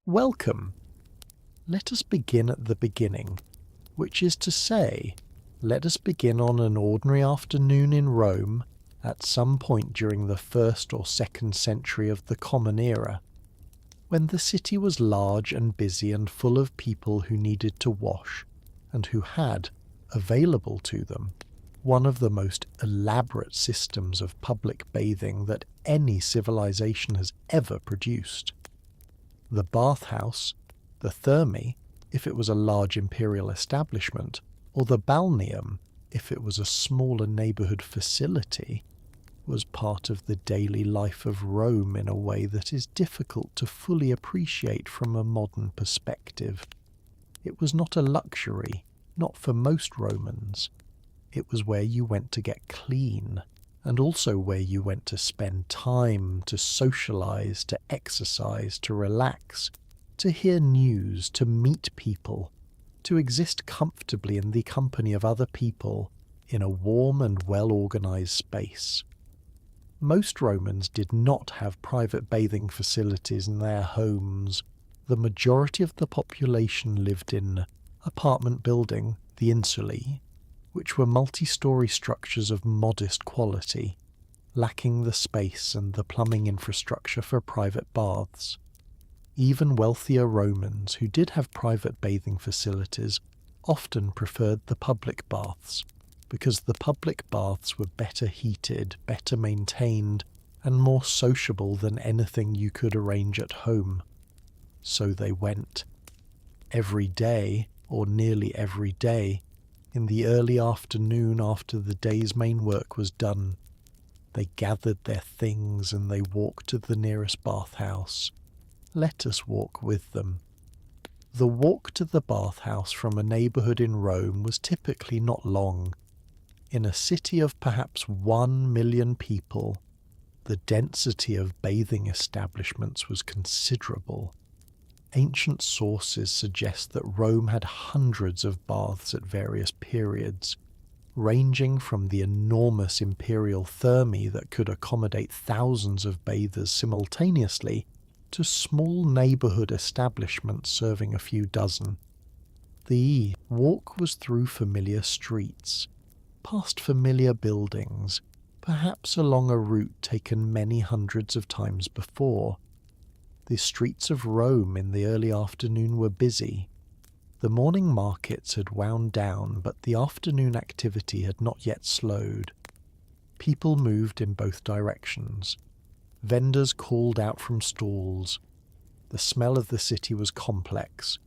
Welcome. Let us begin at the beginning, which is to say, let us begin on an ordinary afternoon in Rome at some point during the 1st or 2nd century of the Common Era, when the city was large and busy and full of people who needed to wash and who had, available to them, one of the most elaborate systems of public bathing that any civilization has ever produced. The bathhouse, the thermae, if it was a large imperial establishment, or the balneum, if it was a smaller neighbourhood facility, was part of the daily life of Rome in a way that is difficult to fully appreciate from a modern perspective. It was not a luxury, not for most Romans. It was where you went to get clean, and also where you went to spend time, to socialise, to exercise, to relax, to hear news, to meet people, to exist comfortably in the company of other people in a warm and well-organised space. Most Romans did not have private bathing facilities in their homes. The majority of the population lived in apartment building, the insulae, which were multi-storey structures of modest quality, lacking the space and the plumbing infrastructure for private baths. Even wealthier Romans who did have private bathing facilities often preferred the public baths, because the public baths were better heated, better maintained, and more sociable than anything you could arrange at home. So they went. Every day, or nearly every day, in the early afternoon after the day's main work was done, they gathered their things and they walked to the nearest bathhouse. Let us walk with them. The walk to the bathhouse from a neighbourhood in Rome was typically not long. In a city of perhaps 1 million people, the density of bathing establishments was considerable. Ancient sources suggest that Rome had hundreds of baths at various periods, ranging from the enormous imperial thermae that could accommodate thousands of bathers simultaneously to small neighbourhood establishments serving a few dozen. The walk was through familiar streets, past familiar buildings, perhaps along a route taken many hundreds of times before. The streets of Rome in the early afternoon were busy. The morning markets had wound down, but the afternoon activity had not yet slowed. People moved in both directions. Vendors called out from stalls. The smell of the city was complex.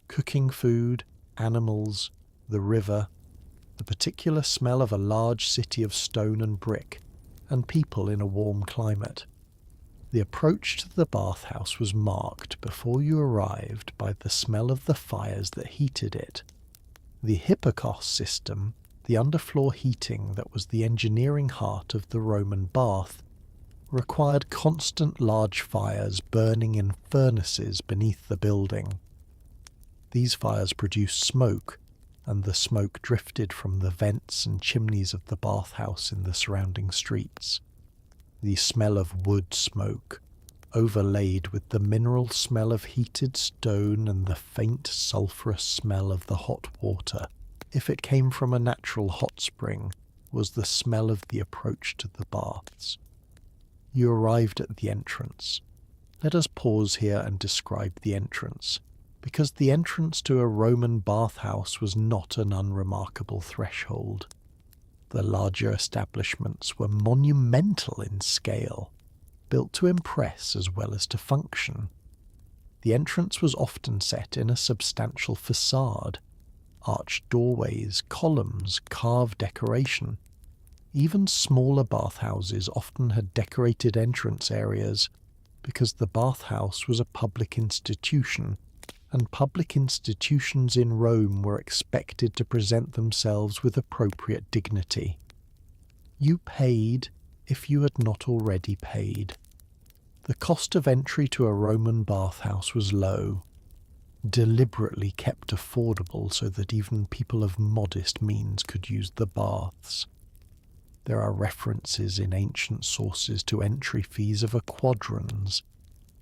Cooking food, animals, the river, the particular smell of a large city of stone and brick, and people in a warm climate. The approach to the bathhouse was marked before you arrived by the smell of the fires that heated it. The hypocauste system, the underfloor heating that was the engineering heart of the Roman bath, required constant large fires burning in furnaces beneath the building. These fires produced smoke, and the smoke drifted from the vents and chimneys of the bathhouse in the surrounding streets. The smell of wood smoke, overlaid with the mineral smell of heated stone and the faint sulphurous smell of the hot water, if it came from a natural hot spring, was the smell of the approach to the baths. You arrived at the entrance. Let us pause here and describe the entrance, because the entrance to a Roman bathhouse was not an unremarkable threshold. The larger establishments were monumental in scale, built to impress as well as to function. The entrance was often set in a substantial facade, arched doorways, columns, carved decoration. Even smaller bathhouses often had decorated entrance areas, because the bathhouse was a public institution, and public institutions in Rome were expected to present themselves with appropriate dignity. You paid if you had not already paid. The cost of entry to a Roman bathhouse was low, deliberately kept affordable so that even people of modest means could use the baths. There are references in ancient sources to entry fees of a quadrans,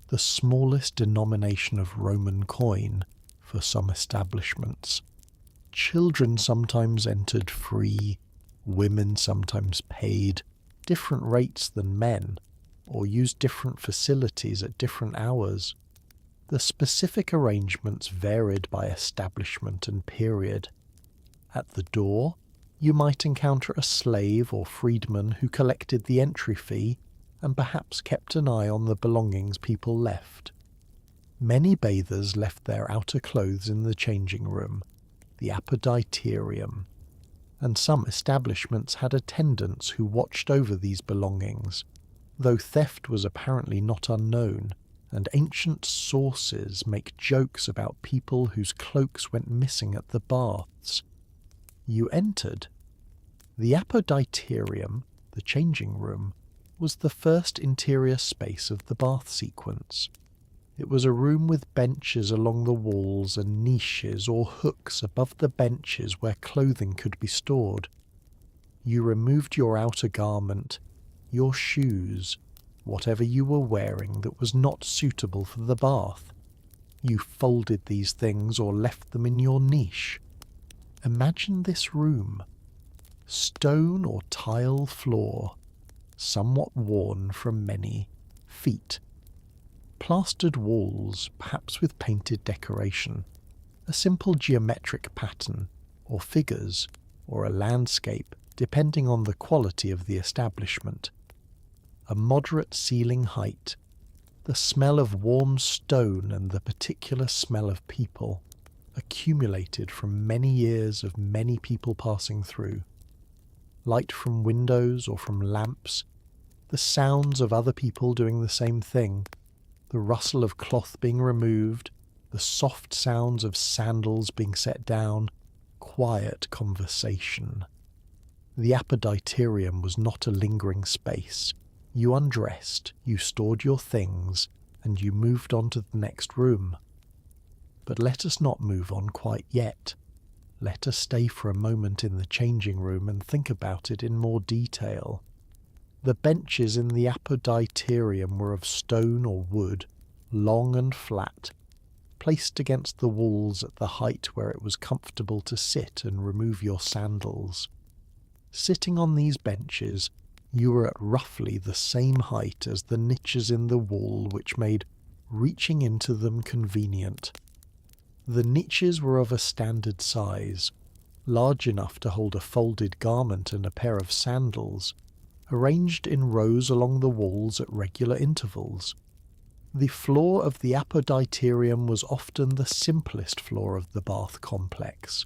the smallest denomination of Roman coin for some establishments. Children sometimes entered free, women sometimes paid different rates than men, or used different facilities at different hours. The specific arrangements varied by establishment and period. At the door, you might encounter a slave or freedman who collected the entry fee and perhaps kept an eye on the belongings people left. Many bathers left their outer clothes in the changing room, the apoditerium, and some establishments had attendants who watched over these belongings, though theft was apparently not unknown, and ancient sources make jokes about people whose cloaks went missing at the baths. You entered. The apoditerium, the changing room, was the first interior space of the bath sequence. It was a room with benches along the walls and niches or hooks above the benches where clothing could be stored. You removed your outer garment, your shoes, whatever you were wearing that was not suitable for the bath. You folded these things or left them in your niche. Imagine this room. Stone or tile floor, somewhat worn from many feet. Plastered walls, perhaps with painted decoration, a simple geometric pattern, or figures, or a landscape, depending on the quality of the establishment. A moderate ceiling height, the smell of warm stone and the particular smell of people, accumulated from many years of many people passing through. Light from windows or from lamps, the sounds of other people doing the same thing, the rustle of cloth being removed, the soft sounds of sandals being set down, quiet conversation. The apoditerium was not a lingering space. You undressed, you stored your things, and you moved on to the next room. But let us not move on quite yet. Let us stay for a moment in the changing room and think about it in more detail. The benches in the apoditerium were of stone or wood, long and flat, placed against the walls at the height where it was comfortable to sit and remove your sandals. Sitting on these benches, you were at roughly the same height as the niches in the wall which made reaching into them convenient. The niches were of a standard size, large enough to hold a folded garment and a pair of sandals, arranged in rows along the walls at regular intervals. The floor of the apoditerium was often the simplest floor of the bath complex.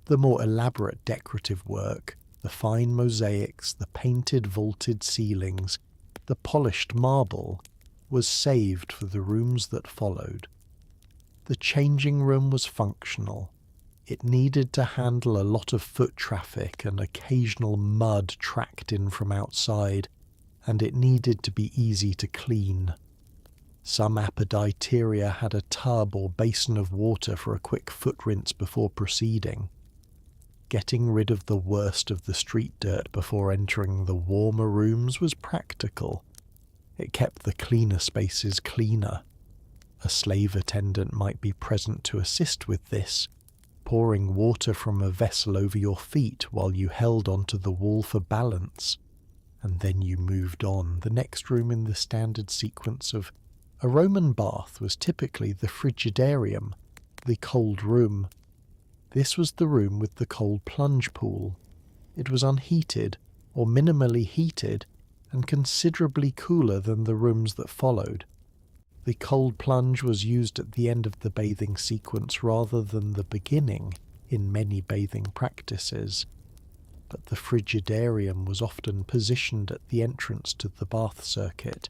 The more elaborate decorative work, the fine mosaics, the painted vaulted ceilings, the polished marble, was saved for the rooms that followed. The changing room was functional. It needed to handle a lot of foot traffic and occasional mud tracked in from outside, and it needed to be easy to clean. Some apoditeria had a tub or basin of water for a quick foot rinse before proceeding. Getting rid of the worst of the street dirt before entering the warmer rooms was practical. It kept the cleaner spaces cleaner. A slave attendant might be present to assist with this, pouring water from a vessel over your feet while you held onto the wall for balance, and then you moved on. The next room in the standard sequence of a Roman bath was typically the frigidarium, the cold room. This was the room with the cold plunge pool. It was unheated, or minimally heated, and considerably cooler than the rooms that followed. The cold plunge was used at the end of the bathing sequence rather than the beginning in many bathing practices, but the frigidarium was often positioned at the entrance to the bath circuit,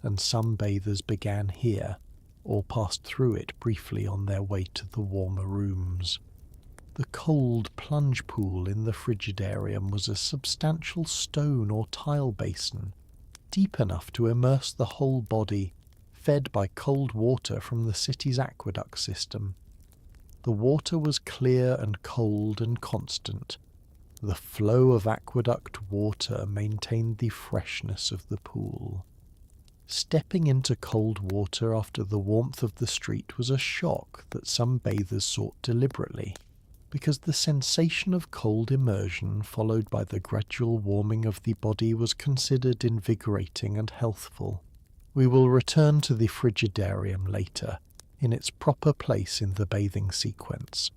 and some bathers began here, or passed through it briefly on their way to the warmer rooms. The cold plunge pool in the frigidarium was a substantial stone or tile basin, deep enough to immerse the whole body, fed by cold water from the city's aqueduct system. The water was clear and cold and constant. The flow of aqueduct water maintained the freshness of the pool. Stepping into cold water after the warmth of the street was a shock that some bathers sought deliberately, because the sensation of cold immersion followed by the gradual warming of the body was considered invigorating and healthful. We will return to the frigidarium later, in its proper place in the bathing sequence.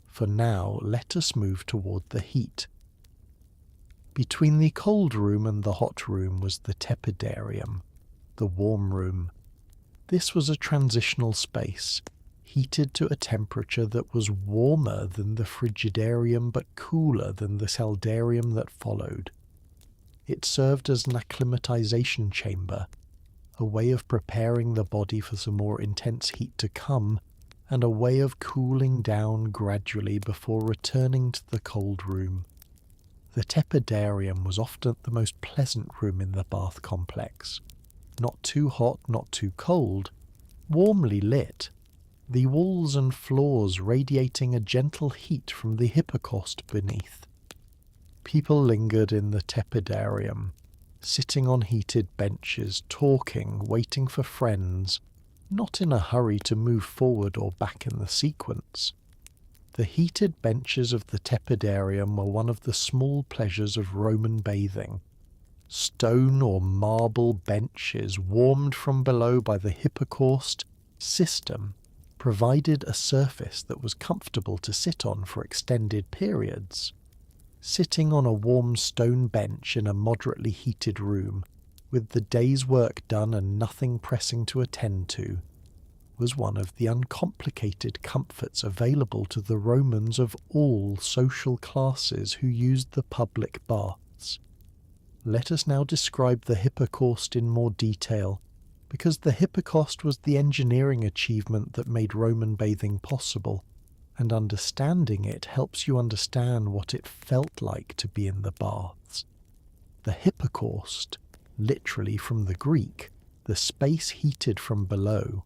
For now, let us move toward the heat. Between the cold room and the hot room was the tepidarium, the warm room. This was a transitional space, heated to a temperature that was warmer than the frigidarium but cooler than the caldarium that followed. It served as an acclimatization chamber, a way of preparing the body for some more intense heat to come, and a way of cooling down gradually before returning to the cold room. The tepidarium was often the most pleasant room in the bath complex. Not too hot, not too cold, warmly lit, the walls and floors radiating a gentle heat from the hypocaust beneath. People lingered in the tepidarium, sitting on heated benches, talking, waiting for friends, not in a hurry to move forward or back in the sequence. The heated benches of the tepidarium were one of the small pleasures of Roman bathing. Stone or marble benches, warmed from below by the hypocaust system, provided a surface that was comfortable to sit on for extended periods. Sitting on a warm stone bench in a moderately heated room, with the day's work done and nothing pressing to attend to, was one of the uncomplicated comforts available to the Romans of all social classes who used the public baths. Let us now describe the hypocaust in more detail, because the hypocaust was the engineering achievement that made Roman bathing possible, and understanding it helps you understand what it felt like to be in the baths. The hypocaust, literally from the Greek, the space heated from below,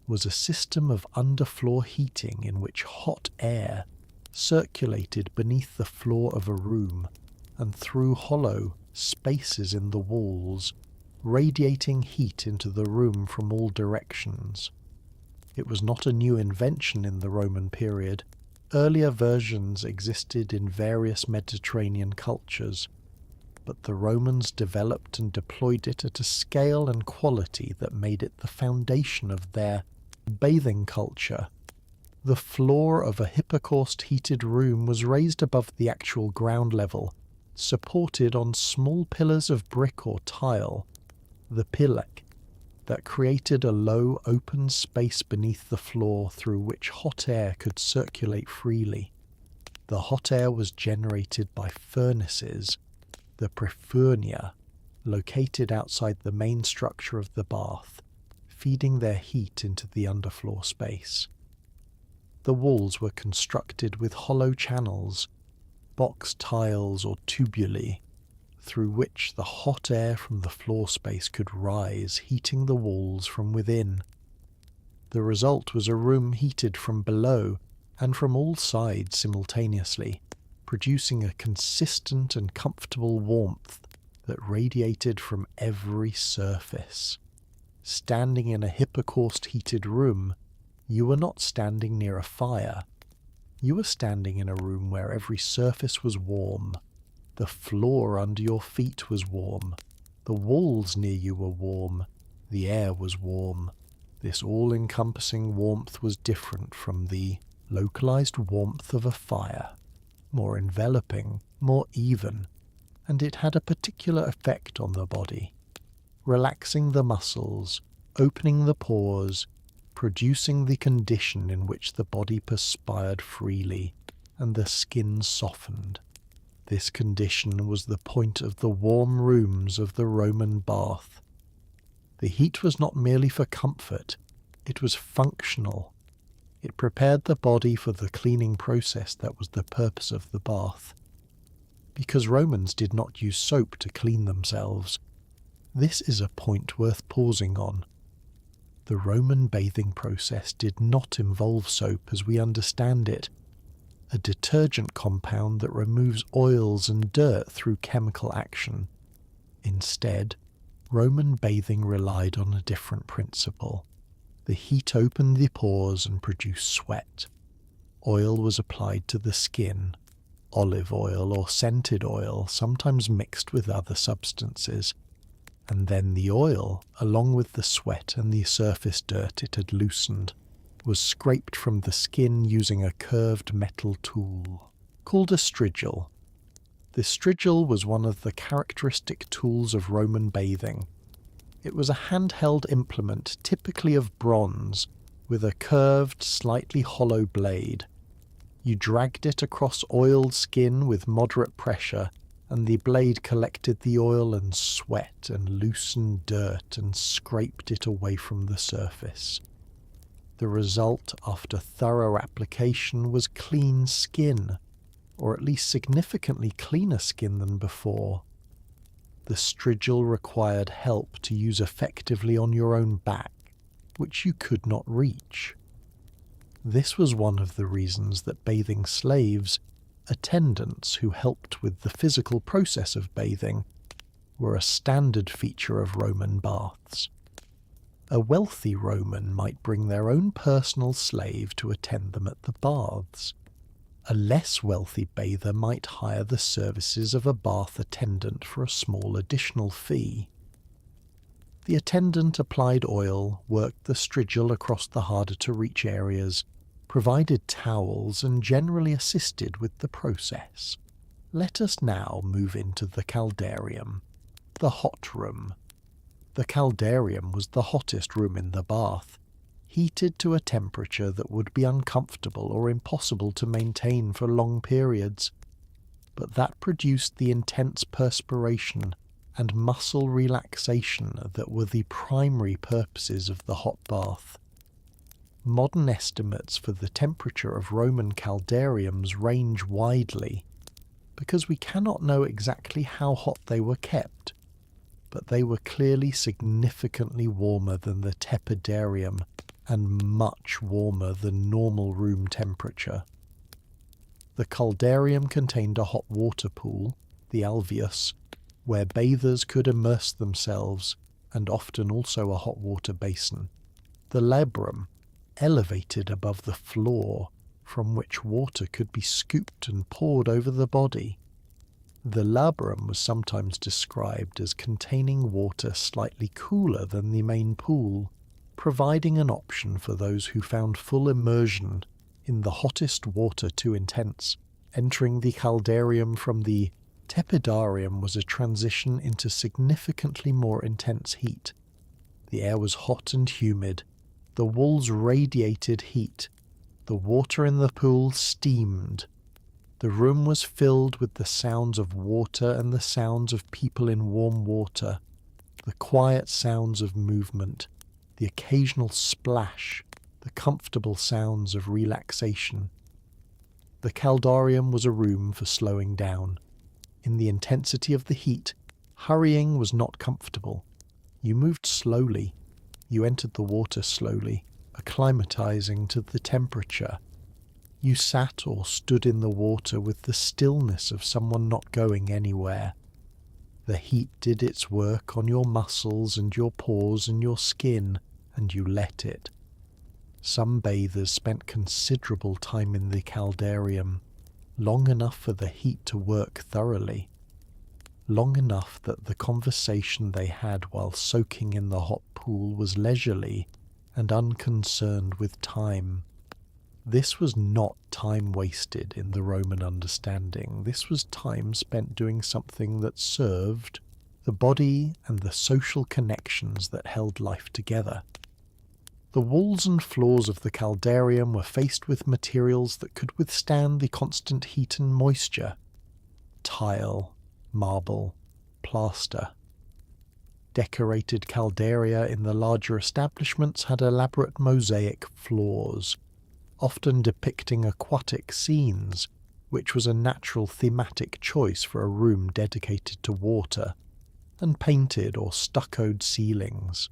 was a system of underfloor heating in which hot air circulated beneath the floor of a room and through hollow spaces in the walls, radiating heat into the room from all directions. It was not a new invention in the Roman period. Earlier versions existed in various Mediterranean cultures, but the Romans developed and deployed it at a scale and quality that made it the foundation of their bathing culture. The floor of a hypocaust heated room was raised above the actual ground level, supported on small pillars of brick or tile, the pilek, that created a low open space beneath the floor through which hot air could circulate freely. The hot air was generated by furnaces, the prefurnia, located outside the main structure of the bath, feeding their heat into the underfloor space. The walls were constructed with hollow channels, box tiles or tubuli, through which the hot air from the floor space could rise, heating the walls from within. The result was a room heated from below and from all sides simultaneously, producing a consistent and comfortable warmth that radiated from every surface. Standing in a hypocaust heated room, you were not standing near a fire. You were standing in a room where every surface was warm. The floor under your feet was warm. The walls near you were warm. The air was warm. This all-encompassing warmth was different from the localized warmth of a fire, more enveloping, more even, and it had a particular effect on the body, relaxing the muscles, opening the pores, producing the condition in which the body perspired freely and the skin softened. This condition was the point of the warm rooms of the Roman bath. The heat was not merely for comfort, it was functional. It prepared the body for the cleaning process that was the purpose of the bath. Because Romans did not use soap to clean themselves, this is a point worth pausing on. The Roman bathing process did not involve soap as we understand it, a detergent compound that removes oils and dirt through chemical action. Instead, Roman bathing relied on a different principle. The heat opened the pores and produced sweat. Oil was applied to the skin, olive oil or scented oil, sometimes mixed with other substances, and then the oil, along with the sweat and the surface dirt it had loosened, was scraped from the skin using a curved metal tool called a strigil. The strigil was one of the characteristic tools of Roman bathing. It was a handheld implement, typically of bronze, with a curved, slightly hollow blade. You dragged it across oiled skin with moderate pressure, and the blade collected the oil and sweat and loosened dirt and scraped it away from the surface. The result, after thorough application, was clean skin, or at least significantly cleaner skin than before. The strigil required help to use effectively on your own back, which you could not reach. This was one of the reasons that bathing slaves, attendants who helped with the physical process of bathing, were a standard feature of Roman baths. A wealthy Roman might bring their own personal slave to attend them at the baths. A less wealthy bather might hire the services of a bath attendant for a small additional fee. The attendant applied oil, worked the strigil across the harder-to-reach areas, provided towels, and generally assisted with the process. Let us now move into the caldarium, the hot room. The caldarium was the hottest room in the bath, heated to a temperature that would be uncomfortable or impossible to maintain for long periods, but that produced the intense perspiration and muscle relaxation that were the primary purposes of the hot bath. Modern estimates for the temperature of Roman caldariums range widely, because we cannot know exactly how hot they were kept, but they were clearly significantly warmer than the tepidarium and much warmer than normal room temperature. The caldarium contained a hot water pool, the alveus, where bathers could immerse themselves, and often also a hot water basin. The labrum, elevated above the floor, from which water could be scooped and poured over the body. The labrum was sometimes described as containing water slightly cooler than the main pool, providing an option for those who found full immersion in the hottest water too intense. Entering the caldarium from the tepidarium was a transition into significantly more intense heat. The air was hot and humid. The walls radiated heat. The water in the pool steamed. The room was filled with the sounds of water and the sounds of people in warm water, the quiet sounds of movement, the occasional splash, the comfortable sounds of relaxation. The caldarium was a room for slowing down. In the intensity of the heat, hurrying was not comfortable. You moved slowly. You entered the water slowly, acclimatizing to the temperature. You sat or stood in the water with the stillness of someone not going anywhere. The heat did its work on your muscles and your pores and your skin, and you let it. Some bathers spent considerable time in the caldarium, long enough for the heat to work thoroughly, long enough that the conversation they had while soaking in the hot pool was leisurely and unconcerned with time. This was not time wasted in the Roman understanding. This was time spent doing something that served the body and the social connections that held life together. The walls and floors of the caldarium were faced with materials that could withstand the constant heat and moisture: tile, marble, plaster. Decorated caldaria in the larger establishments had elaborate mosaic floors, often depicting aquatic scenes, which was a natural thematic choice for a room dedicated to water, and painted or stuccoed ceilings.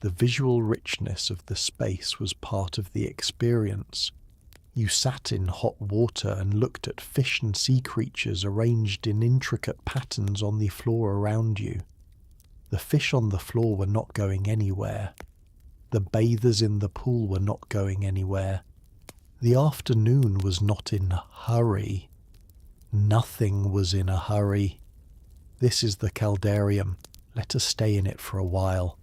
The visual richness of the space was part of the experience. You sat in hot water and looked at fish and sea creatures arranged in intricate patterns on the floor around you. The fish on the floor were not going anywhere. The bathers in the pool were not going anywhere. The afternoon was not in a hurry. Nothing was in a hurry. This is the caldarium. Let us stay in it for a while.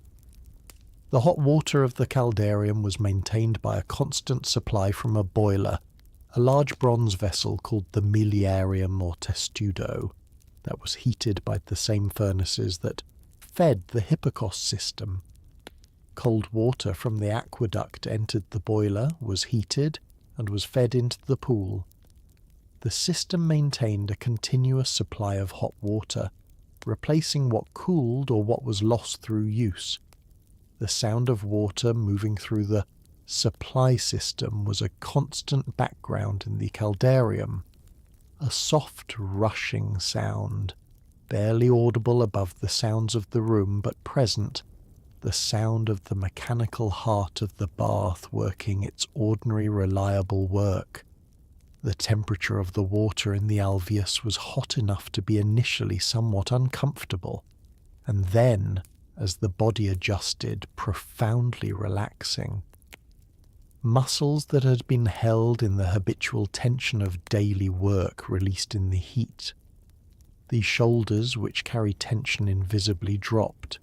The hot water of the caldarium was maintained by a constant supply from a boiler, a large bronze vessel called the miliarium or testudo, that was heated by the same furnaces that fed the Hippocos system. Cold water from the aqueduct entered the boiler, was heated, and was fed into the pool. The system maintained a continuous supply of hot water, replacing what cooled or what was lost through use. The sound of water moving through the supply system was a constant background in the caldarium, a soft rushing sound, barely audible above the sounds of the room, but present, the sound of the mechanical heart of the bath working its ordinary reliable work. The temperature of the water in the alveus was hot enough to be initially somewhat uncomfortable, and then, as the body adjusted, profoundly relaxing. Muscles that had been held in the habitual tension of daily work released in the heat. The shoulders, which carry tension invisibly, dropped.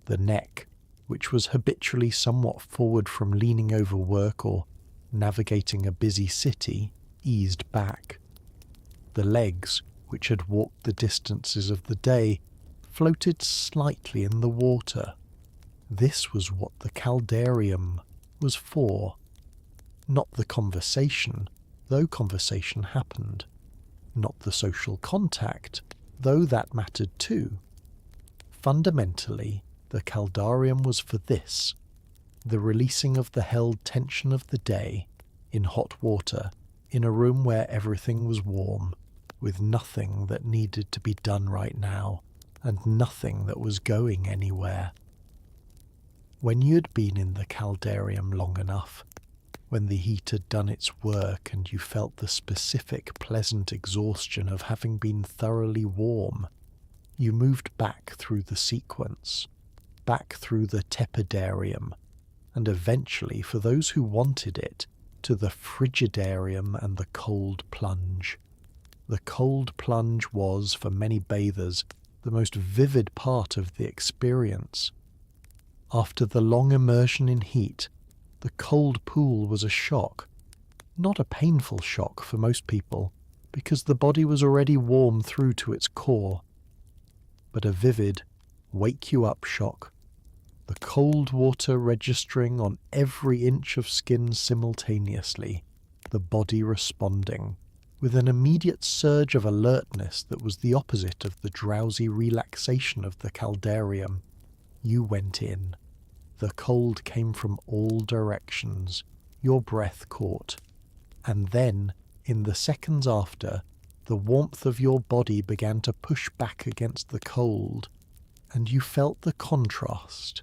The neck, which was habitually somewhat forward from leaning over work or navigating a busy city, eased back. The legs, which had walked the distances of the day, floated slightly in the water. This was what the caldarium was for. Not the conversation, though conversation happened. Not the social contact, though that mattered too. Fundamentally, the caldarium was for this, the releasing of the held tension of the day, in hot water, in a room where everything was warm, with nothing that needed to be done right now, and nothing that was going anywhere. When you had been in the caldarium long enough, when the heat had done its work and you felt the specific pleasant exhaustion of having been thoroughly warm, you moved back through the sequence, back through the tepidarium, and eventually, for those who wanted it, to the frigidarium and the cold plunge. The cold plunge was, for many bathers, the most vivid part of the experience. After the long immersion in heat, the cold pool was a shock. Not a painful shock for most people, because the body was already warm through to its core, but a vivid, wake-you-up shock. The cold water registering on every inch of skin simultaneously, the body responding, with an immediate surge of alertness that was the opposite of the drowsy relaxation of the caldarium. You went in. The cold came from all directions. Your breath caught. And then, in the seconds after, the warmth of your body began to push back against the cold, and you felt the contrast,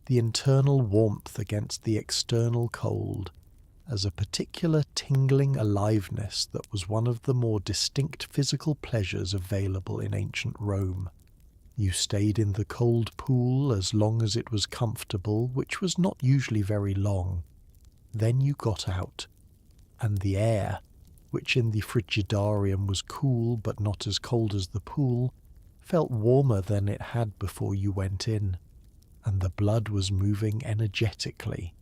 the internal warmth against the external cold, as a particular tingling aliveness that was one of the more distinct physical pleasures available in ancient Rome. You stayed in the cold pool as long as it was comfortable, which was not usually very long. Then you got out, and the air, which in the frigidarium was cool but not as cold as the pool, felt warmer than it had before you went in, and the blood was moving energetically,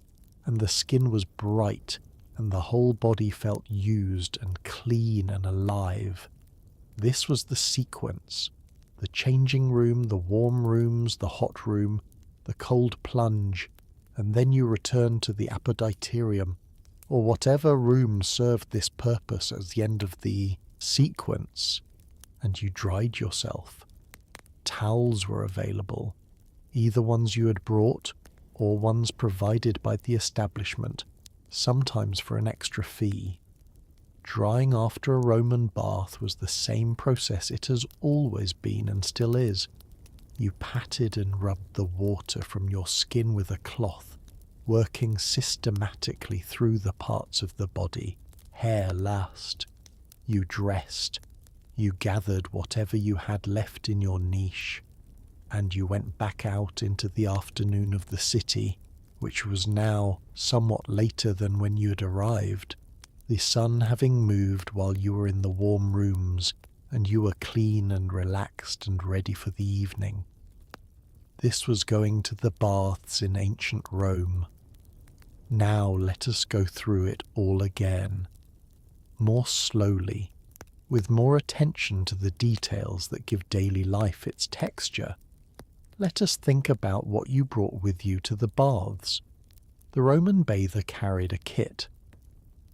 and the skin was bright, and the whole body felt used and clean and alive. This was the sequence. The changing room, the warm rooms, the hot room, the cold plunge, and then you returned to the apoditerium, or whatever room served this purpose as the end of the sequence, and you dried yourself. Towels were available, either ones you had brought, or ones provided by the establishment, sometimes for an extra fee. Drying after a Roman bath was the same process it has always been and still is. You patted and rubbed the water from your skin with a cloth, working systematically through the parts of the body, hair last. You dressed. You gathered whatever you had left in your niche. and you went back out into the afternoon of the city, which was now somewhat later than when you had arrived, the sun having moved while you were in the warm rooms, and you were clean and relaxed and ready for the evening. This was going to the baths in ancient Rome. Now let us go through it all again, more slowly, with more attention to the details that give daily life its texture. Let us think about what you brought with you to the baths. The Roman bather carried a kit.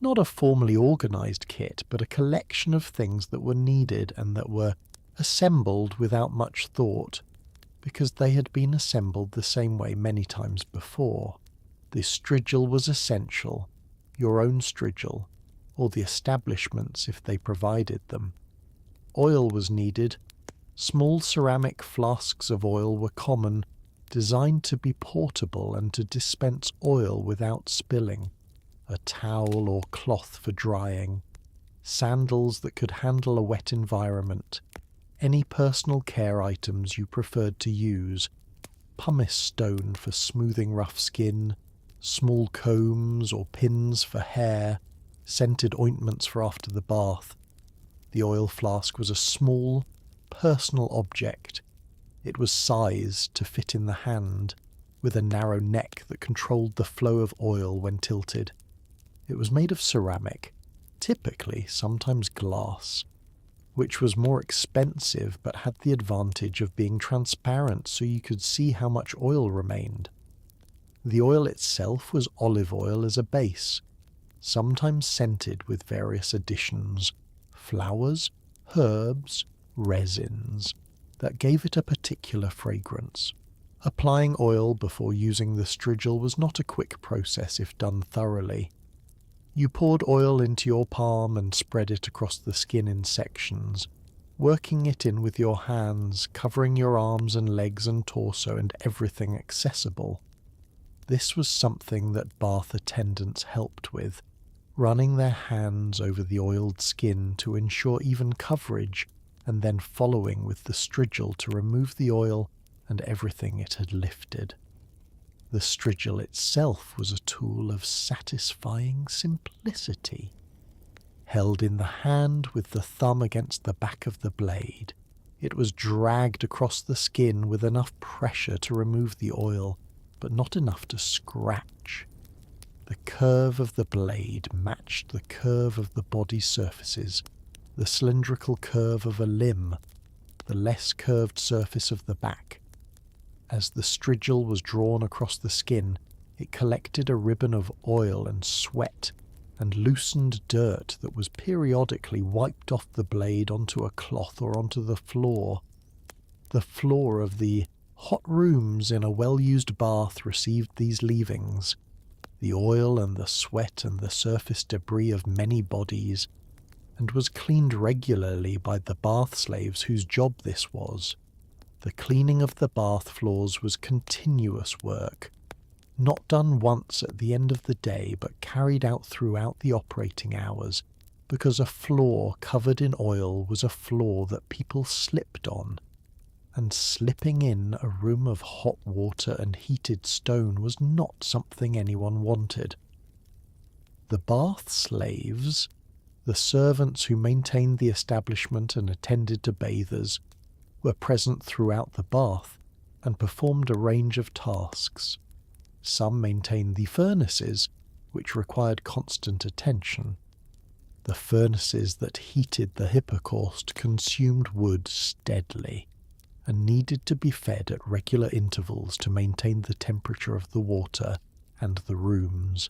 Not a formally organised kit, but a collection of things that were needed and that were assembled without much thought, because they had been assembled the same way many times before. The strigil was essential, your own strigil, or the establishments if they provided them. Oil was needed. Small ceramic flasks of oil were common, designed to be portable and to dispense oil without spilling. A towel or cloth for drying. Sandals that could handle a wet environment. Any personal care items you preferred to use. Pumice stone for smoothing rough skin. Small combs or pins for hair. Scented ointments for after the bath. The oil flask was a small, personal object. It was sized to fit in the hand, with a narrow neck that controlled the flow of oil when tilted. It was made of ceramic, typically sometimes glass, which was more expensive but had the advantage of being transparent so you could see how much oil remained. The oil itself was olive oil as a base, sometimes scented with various additions, flowers, herbs, resins, that gave it a particular fragrance. Applying oil before using the strigil was not a quick process if done thoroughly. You poured oil into your palm and spread it across the skin in sections, working it in with your hands, covering your arms and legs and torso and everything accessible. This was something that bath attendants helped with, running their hands over the oiled skin to ensure even coverage, and then following with the strigil to remove the oil and everything it had lifted. The strigil itself was a tool of satisfying simplicity. Held in the hand with the thumb against the back of the blade, it was dragged across the skin with enough pressure to remove the oil, but not enough to scratch. The curve of the blade matched the curve of the body's surfaces, the cylindrical curve of a limb, the less curved surface of the back. As the strigil was drawn across the skin, it collected a ribbon of oil and sweat and loosened dirt that was periodically wiped off the blade onto a cloth or onto the floor. The floor of the hot rooms in a well-used bath received these leavings, the oil and the sweat and the surface debris of many bodies, and was cleaned regularly by the bath slaves whose job this was. The cleaning of the bath floors was continuous work, not done once at the end of the day but carried out throughout the operating hours, because a floor covered in oil was a floor that people slipped on, and slipping in a room of hot water and heated stone was not something anyone wanted. The bath slaves, the servants who maintained the establishment and attended to bathers, were present throughout the bath and performed a range of tasks. Some maintained the furnaces, which required constant attention. The furnaces that heated the hypocaust consumed wood steadily and needed to be fed at regular intervals to maintain the temperature of the water and the rooms.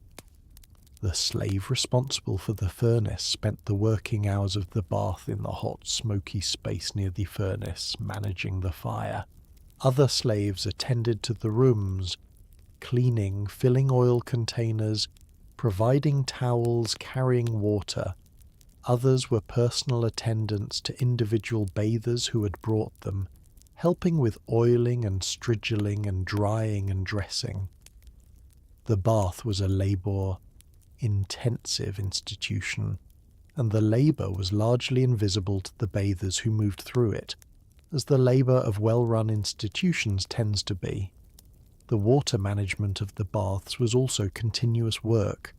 The slave responsible for the furnace spent the working hours of the bath in the hot, smoky space near the furnace, managing the fire. Other slaves attended to the rooms, cleaning, filling oil containers, providing towels, carrying water. Others were personal attendants to individual bathers who had brought them, helping with oiling and strigiling and drying and dressing. The bath was a labor-intensive institution, and the labour was largely invisible to the bathers who moved through it, as the labour of well-run institutions tends to be. The water management of the baths was also continuous work.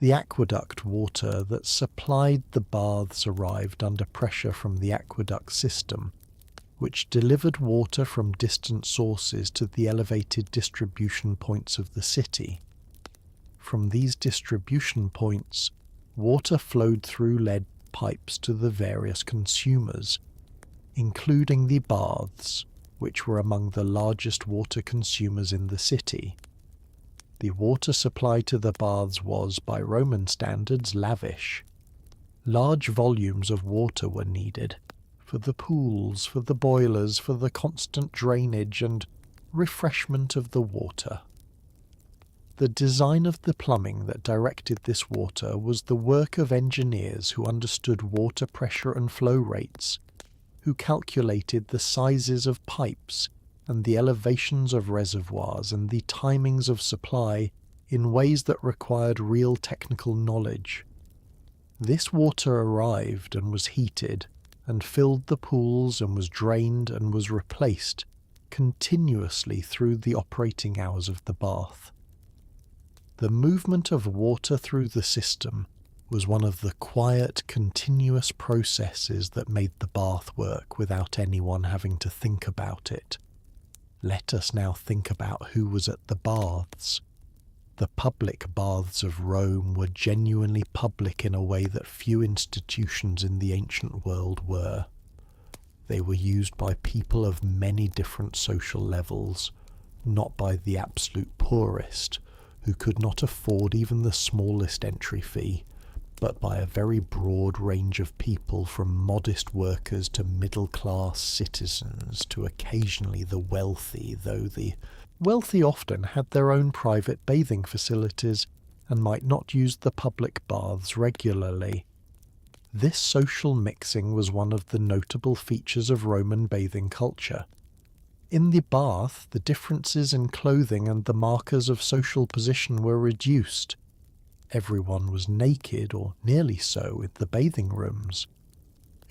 The aqueduct water that supplied the baths arrived under pressure from the aqueduct system, which delivered water from distant sources to the elevated distribution points of the city. From these distribution points, water flowed through lead pipes to the various consumers, including the baths, which were among the largest water consumers in the city. The water supply to the baths was, by Roman standards, lavish. Large volumes of water were needed for the pools, for the boilers, for the constant drainage and refreshment of the water. The design of the plumbing that directed this water was the work of engineers who understood water pressure and flow rates, who calculated the sizes of pipes and the elevations of reservoirs and the timings of supply in ways that required real technical knowledge. This water arrived and was heated and filled the pools and was drained and was replaced continuously through the operating hours of the bath. The movement of water through the system was one of the quiet, continuous processes that made the bath work without anyone having to think about it. Let us now think about who was at the baths. The public baths of Rome were genuinely public in a way that few institutions in the ancient world were. They were used by people of many different social levels, not by the absolute poorest, who could not afford even the smallest entry fee, but by a very broad range of people, from modest workers to middle-class citizens to occasionally the wealthy, though the wealthy often had their own private bathing facilities and might not use the public baths regularly. This social mixing was one of the notable features of Roman bathing culture. In the bath, the differences in clothing and the markers of social position were reduced. Everyone was naked, or nearly so, in the bathing rooms.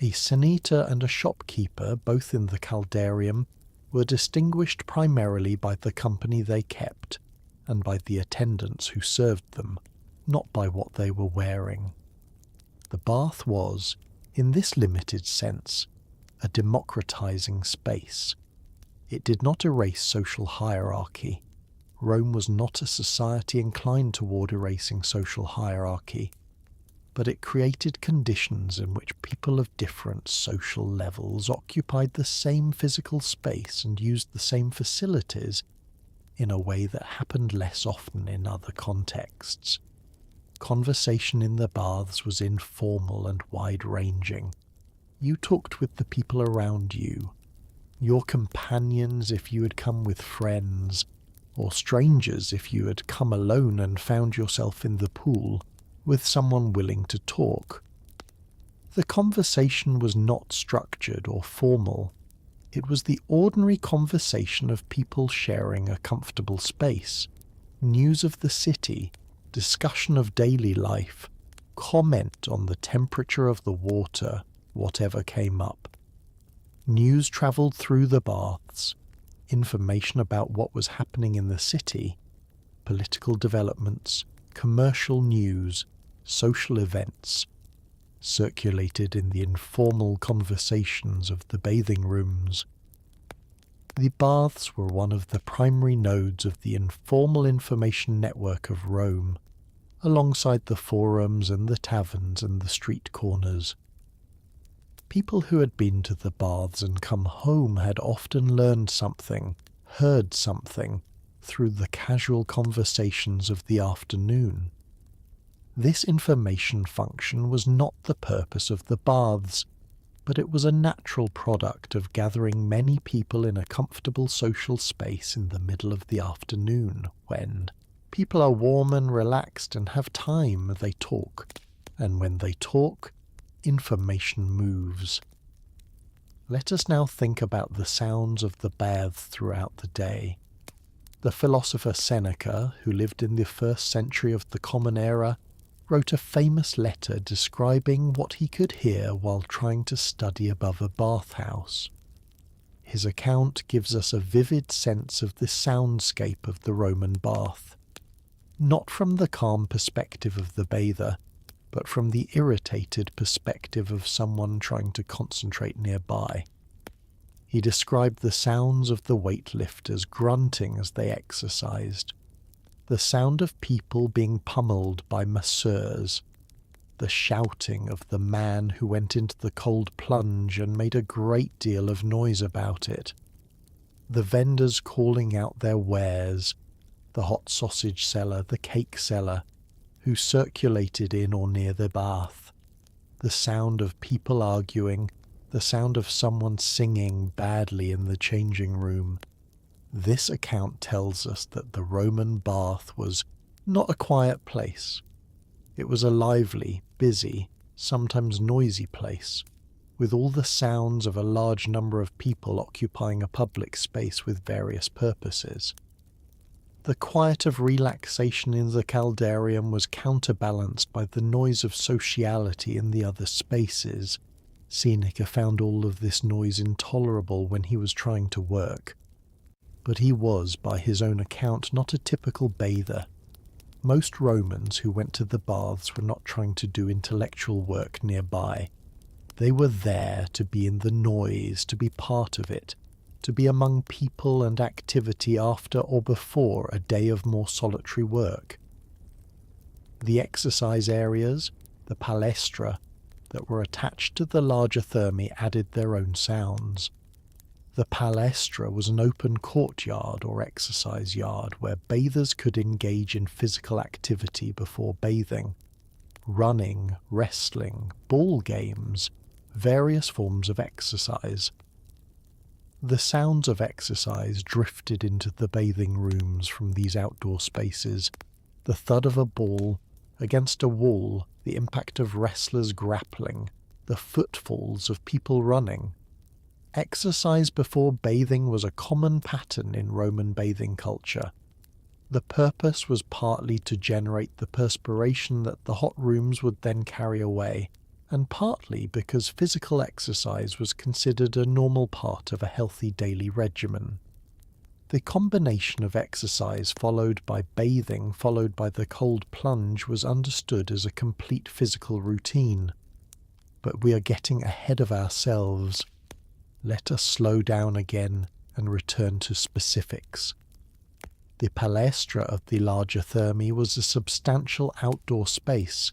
A senator and a shopkeeper, both in the caldarium, were distinguished primarily by the company they kept, and by the attendants who served them, not by what they were wearing. The bath was, in this limited sense, a democratizing space. It did not erase social hierarchy. Rome was not a society inclined toward erasing social hierarchy, but it created conditions in which people of different social levels occupied the same physical space and used the same facilities in a way that happened less often in other contexts. Conversation in the baths was informal and wide-ranging. You talked with the people around you, your companions if you had come with friends, or strangers if you had come alone and found yourself in the pool with someone willing to talk. The conversation was not structured or formal. It was the ordinary conversation of people sharing a comfortable space, news of the city, discussion of daily life, comment on the temperature of the water, whatever came up. News travelled through the baths, information about what was happening in the city, political developments, commercial news, social events, circulated in the informal conversations of the bathing rooms. The baths were one of the primary nodes of the informal information network of Rome, alongside the forums and the taverns and the street corners. People who had been to the baths and come home had often learned something, heard something, through the casual conversations of the afternoon. This information function was not the purpose of the baths, but it was a natural product of gathering many people in a comfortable social space in the middle of the afternoon, when people are warm and relaxed and have time, they talk, and when they talk, information moves. Let us now think about the sounds of the bath throughout the day. The philosopher Seneca, who lived in the 1st century of the Common Era, wrote a famous letter describing what he could hear while trying to study above a bathhouse. His account gives us a vivid sense of the soundscape of the Roman bath, not from the calm perspective of the bather, but from the irritated perspective of someone trying to concentrate nearby. He described the sounds of the weightlifters grunting as they exercised, the sound of people being pummeled by masseurs, the shouting of the man who went into the cold plunge and made a great deal of noise about it, the vendors calling out their wares, the hot sausage seller, the cake seller, who circulated in or near the bath, the sound of people arguing, the sound of someone singing badly in the changing room. This account tells us that the Roman bath was not a quiet place. It was a lively, busy, sometimes noisy place, with all the sounds of a large number of people occupying a public space with various purposes. The quiet of relaxation in the caldarium was counterbalanced by the noise of sociality in the other spaces. Seneca found all of this noise intolerable when he was trying to work. But he was, by his own account, not a typical bather. Most Romans who went to the baths were not trying to do intellectual work nearby. They were there to be in the noise, to be part of it, to be among people and activity after or before a day of more solitary work. The exercise areas, the palestra, that were attached to the larger thermae added their own sounds. The palestra was an open courtyard or exercise yard where bathers could engage in physical activity before bathing. Running, wrestling, ball games, various forms of exercise. The sounds of exercise drifted into the bathing rooms from these outdoor spaces. The thud of a ball against a wall, the impact of wrestlers grappling, the footfalls of people running. Exercise before bathing was a common pattern in Roman bathing culture. The purpose was partly to generate the perspiration that the hot rooms would then carry away, and partly because physical exercise was considered a normal part of a healthy daily regimen. The combination of exercise followed by bathing followed by the cold plunge was understood as a complete physical routine. But we are getting ahead of ourselves. Let us slow down again and return to specifics. The palestra of the larger thermae was a substantial outdoor space,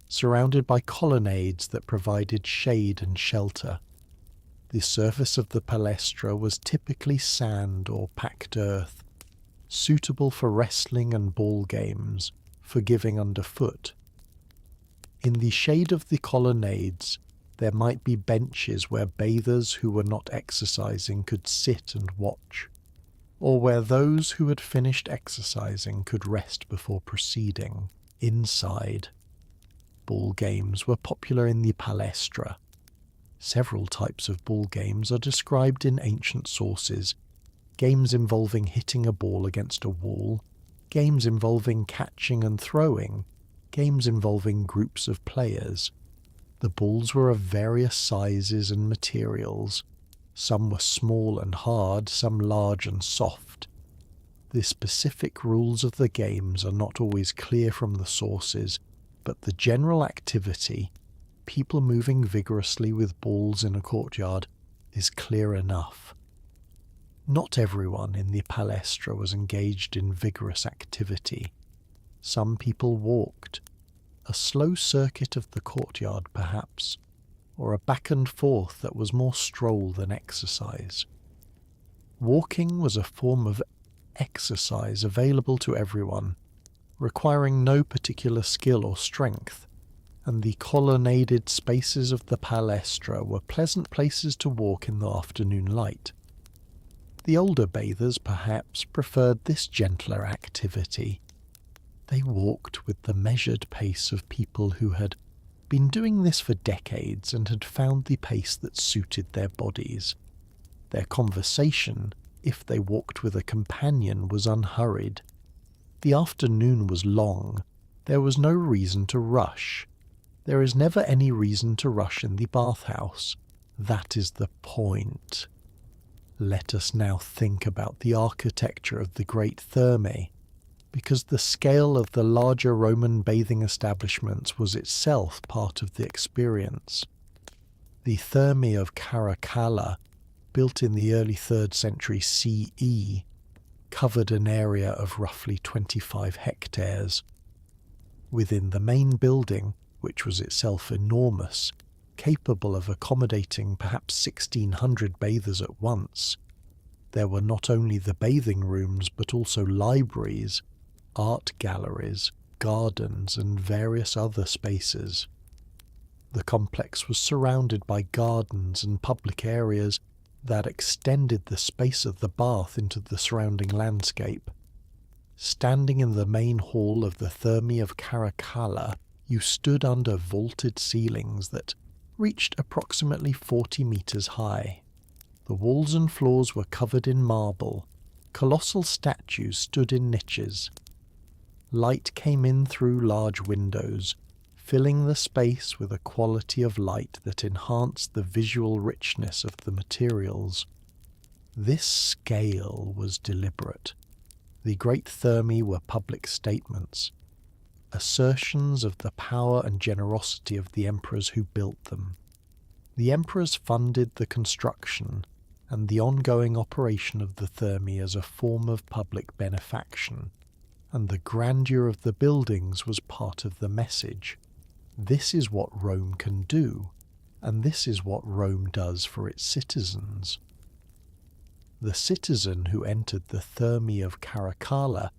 surrounded by colonnades that provided shade and shelter. The surface of the palestra was typically sand or packed earth, suitable for wrestling and ball games, forgiving underfoot. In the shade of the colonnades, there might be benches where bathers who were not exercising could sit and watch, or where those who had finished exercising could rest before proceeding. Inside, ball games were popular in the palestra. Several types of ball games are described in ancient sources. Games involving hitting a ball against a wall, games involving catching and throwing, games involving groups of players. The balls were of various sizes and materials. Some were small and hard, some large and soft. The specific rules of the games are not always clear from the sources, but the general activity, people moving vigorously with balls in a courtyard, is clear enough. Not everyone in the palestra was engaged in vigorous activity. Some people walked, a slow circuit of the courtyard perhaps, or a back and forth that was more stroll than exercise. Walking was a form of exercise available to everyone, requiring no particular skill or strength, and the colonnaded spaces of the palestra were pleasant places to walk in the afternoon light. The older bathers perhaps preferred this gentler activity. They walked with the measured pace of people who had been doing this for decades and had found the pace that suited their bodies. Their conversation, if they walked with a companion, was unhurried. The afternoon was long, There was no reason to rush. There is never any reason to rush in the bathhouse. That is the point. Let us now think about the architecture of the great thermae, because the scale of the larger Roman bathing establishments was itself part of the experience. The thermae of Caraccala, built in the early 3rd century CE, covered an area of roughly 25 hectares. Within the main building, which was itself enormous, capable of accommodating perhaps 1,600 bathers at once, there were not only the bathing rooms but also libraries, art galleries, gardens and various other spaces. The complex was surrounded by gardens and public areas that extended the space of the bath into the surrounding landscape. Standing in the main hall of the thermae of Caraccala, you stood under vaulted ceilings that reached approximately 40 meters high. The walls and floors were covered in marble. Colossal statues stood in niches. Light came in through large windows, filling the space with a quality of light that enhanced the visual richness of the materials. This scale was deliberate. The great thermae were public statements, assertions of the power and generosity of the emperors who built them. The emperors funded the construction and the ongoing operation of the thermae as a form of public benefaction, and the grandeur of the buildings was part of the message. This is what Rome can do, and this is what Rome does for its citizens. The citizen who entered the thermae of Caraccala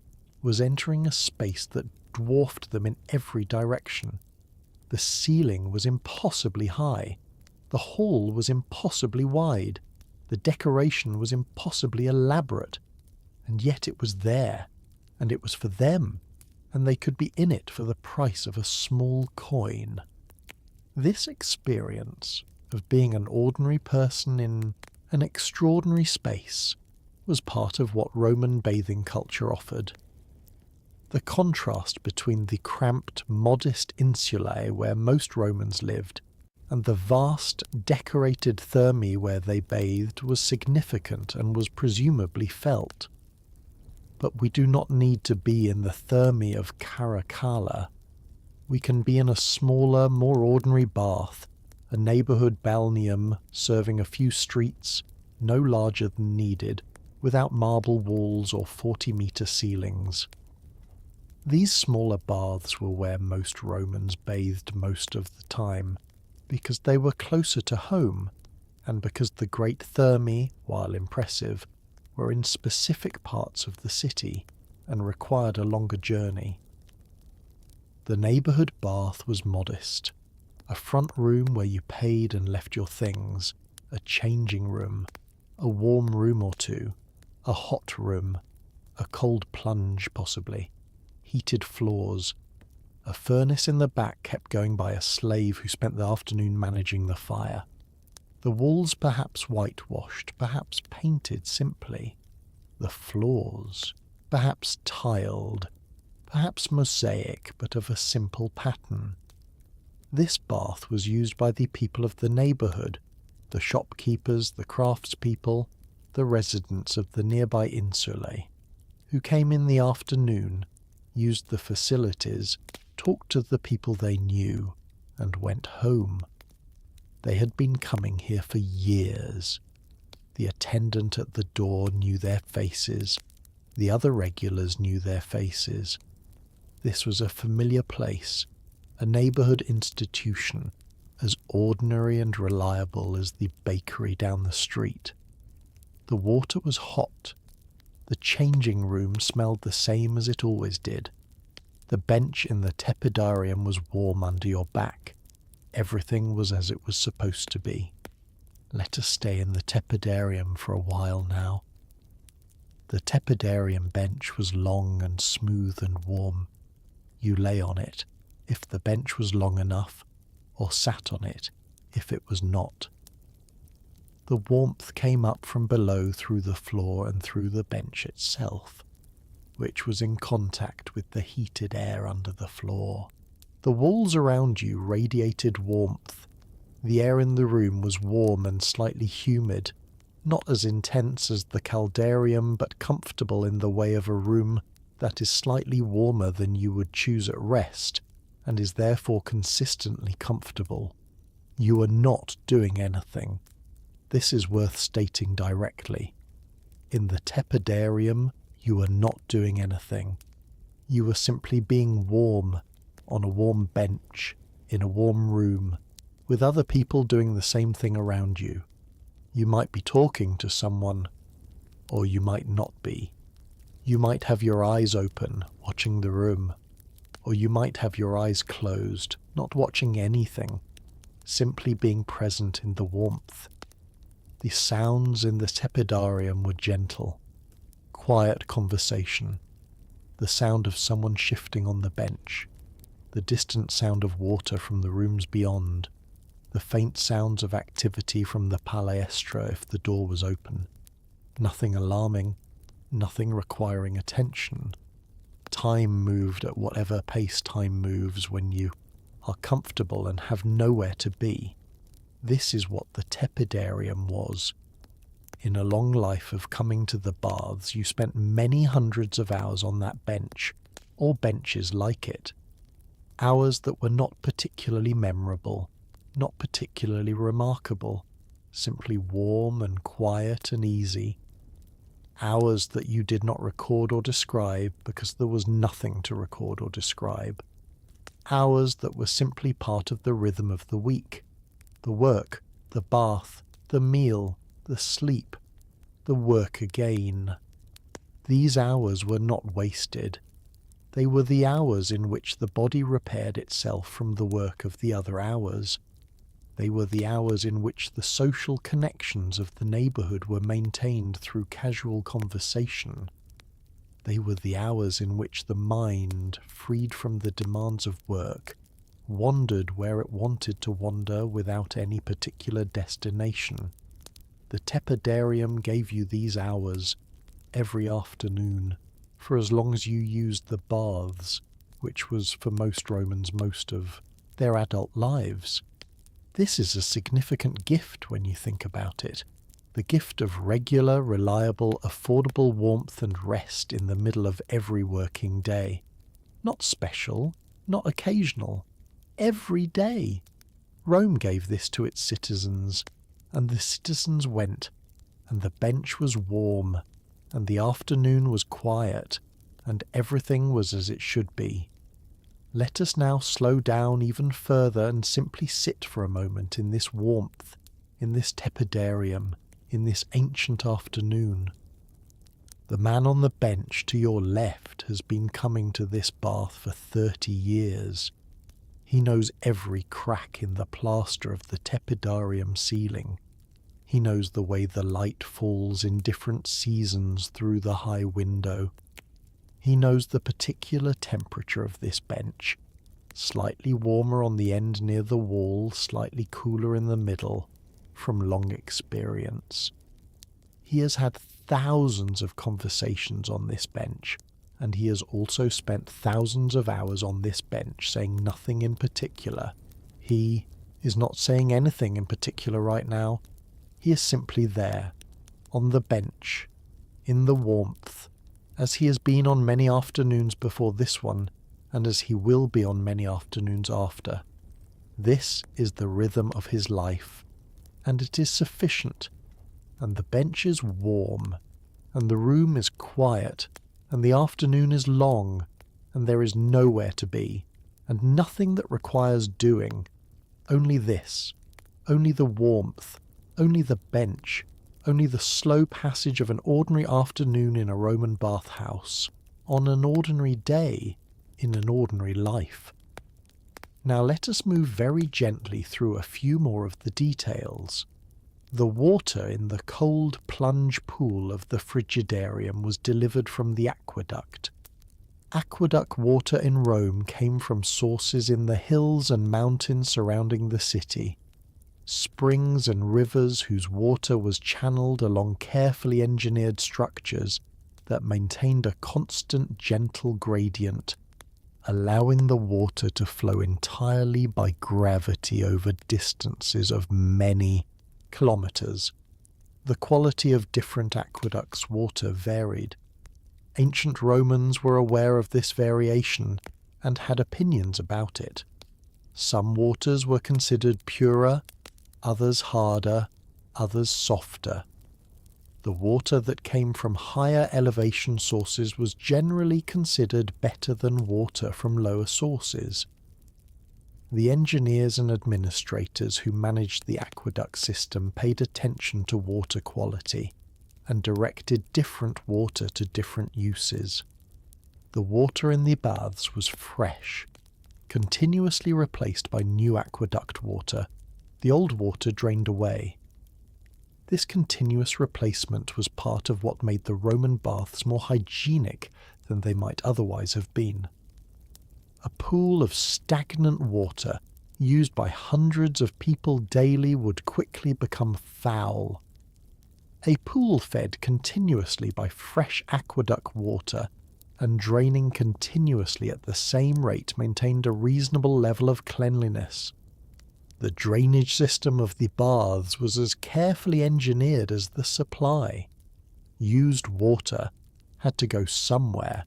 was entering a space that dwarfed them in every direction. The ceiling was impossibly high. The hall was impossibly wide. The decoration was impossibly elaborate. And yet it was there, and it was for them, and they could be in it for the price of a small coin. This experience of being an ordinary person in an extraordinary space was part of what Roman bathing culture offered. The contrast between the cramped, modest insulae where most Romans lived and the vast, decorated thermae where they bathed was significant and was presumably felt. But we do not need to be in the thermae of Caraccala. We can be in a smaller, more ordinary bath, a neighbourhood balneum serving a few streets, no larger than needed, without marble walls or 40-metre ceilings. These smaller baths were where most Romans bathed most of the time, because they were closer to home, and because the great thermae, while impressive, were in specific parts of the city and required a longer journey. The neighbourhood bath was modest, a front room where you paid and left your things, a changing room, a warm room or two, a hot room, a cold plunge possibly, heated floors. A furnace in the back kept going by a slave who spent the afternoon managing the fire. The walls perhaps whitewashed, perhaps painted simply. The floors perhaps tiled, perhaps mosaic, but of a simple pattern. This bath was used by the people of the neighbourhood, the shopkeepers, the craftspeople, the residents of the nearby insulae, who came in the afternoon, used the facilities, talked to the people they knew, and went home. They had been coming here for years. The attendant at the door knew their faces. The other regulars knew their faces. This was a familiar place, a neighbourhood institution, as ordinary and reliable as the bakery down the street. The water was hot. The changing room smelled the same as it always did. The bench in the tepidarium was warm under your back. Everything was as it was supposed to be. Let us stay in the tepidarium for a while now. The tepidarium bench was long and smooth and warm. You lay on it, if the bench was long enough, or sat on it, if it was not. The warmth came up from below through the floor and through the bench itself. which was in contact with the heated air under the floor. The walls around you radiated warmth. The air in the room was warm and slightly humid, not as intense as the caldarium, but comfortable in the way of a room that is slightly warmer than you would choose at rest, and is therefore consistently comfortable. You are not doing anything. This is worth stating directly. In the tepidarium, you are not doing anything. You are simply being warm, on a warm bench, in a warm room, with other people doing the same thing around you. You might be talking to someone, or you might not be. You might have your eyes open, watching the room, or you might have your eyes closed, not watching anything, simply being present in the warmth. The sounds in the tepidarium were gentle, quiet conversation, the sound of someone shifting on the bench, the distant sound of water from the rooms beyond, the faint sounds of activity from the palestra if the door was open. Nothing alarming, nothing requiring attention. Time moved at whatever pace time moves when you are comfortable and have nowhere to be. This is what the tepidarium was. In a long life of coming to the baths, you spent many hundreds of hours on that bench, or benches like it. Hours that were not particularly memorable, not particularly remarkable, simply warm and quiet and easy. Hours that you did not record or describe because there was nothing to record or describe. Hours that were simply part of the rhythm of the week. The work, the bath, the meal, the sleep, the work again. These hours were not wasted. They were the hours in which the body repaired itself from the work of the other hours. They were the hours in which the social connections of the neighbourhood were maintained through casual conversation. They were the hours in which the mind, freed from the demands of work, wandered where it wanted to wander without any particular destination. The tepidarium gave you these hours every afternoon, for as long as you used the baths, which was for most Romans most of their adult lives. This is a significant gift when you think about it. The gift of regular, reliable, affordable warmth and rest in the middle of every working day. Not special, not occasional. Every day. Rome gave this to its citizens, and the citizens went, and the bench was warm, and the afternoon was quiet, and everything was as it should be. Let us now slow down even further and simply sit for a moment in this warmth, in this tepidarium, in this ancient afternoon. The man on the bench to your left has been coming to this bath for 30 years. He knows every crack in the plaster of the tepidarium ceiling. He knows the way the light falls in different seasons through the high window. He knows the particular temperature of this bench, slightly warmer on the end near the wall, slightly cooler in the middle, from long experience. He has had thousands of conversations on this bench, and he has also spent thousands of hours on this bench saying nothing in particular. He is not saying anything in particular right now. He is simply there, on the bench, in the warmth, as he has been on many afternoons before this one, and as he will be on many afternoons after. This is the rhythm of his life, and it is sufficient, and the bench is warm, and the room is quiet, and the afternoon is long, and there is nowhere to be, and nothing that requires doing, only this, only the warmth, only the bench, only the slow passage of an ordinary afternoon in a Roman bathhouse, on an ordinary day, in an ordinary life. Now let us move very gently through a few more of the details. The water in the cold plunge pool of the frigidarium was delivered from the aqueduct. Aqueduct water in Rome came from sources in the hills and mountains surrounding the city. Springs and rivers whose water was channeled along carefully engineered structures that maintained a constant gentle gradient, allowing the water to flow entirely by gravity over distances of many kilometers. The quality of different aqueducts' water varied. Ancient Romans were aware of this variation and had opinions about it. Some waters were considered purer, others harder, others softer. The water that came from higher elevation sources was generally considered better than water from lower sources. The engineers and administrators who managed the aqueduct system paid attention to water quality and directed different water to different uses. The water in the baths was fresh, continuously replaced by new aqueduct water. The old water drained away. This continuous replacement was part of what made the Roman baths more hygienic than they might otherwise have been. A pool of stagnant water used by hundreds of people daily would quickly become foul. A pool fed continuously by fresh aqueduct water and draining continuously at the same rate maintained a reasonable level of cleanliness. The drainage system of the baths was as carefully engineered as the supply. Used water had to go somewhere,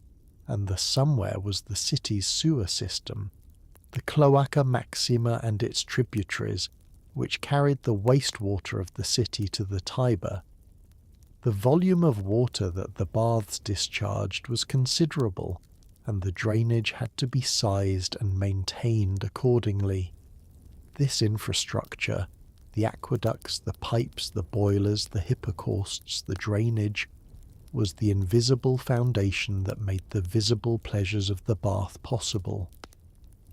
and the somewhere was the city's sewer system, the Cloaca Maxima and its tributaries, which carried the wastewater of the city to the Tiber. The volume of water that the baths discharged was considerable, and the drainage had to be sized and maintained accordingly. This infrastructure, the aqueducts, the pipes, the boilers, the hypocausts, the drainage, was the invisible foundation that made the visible pleasures of the bath possible.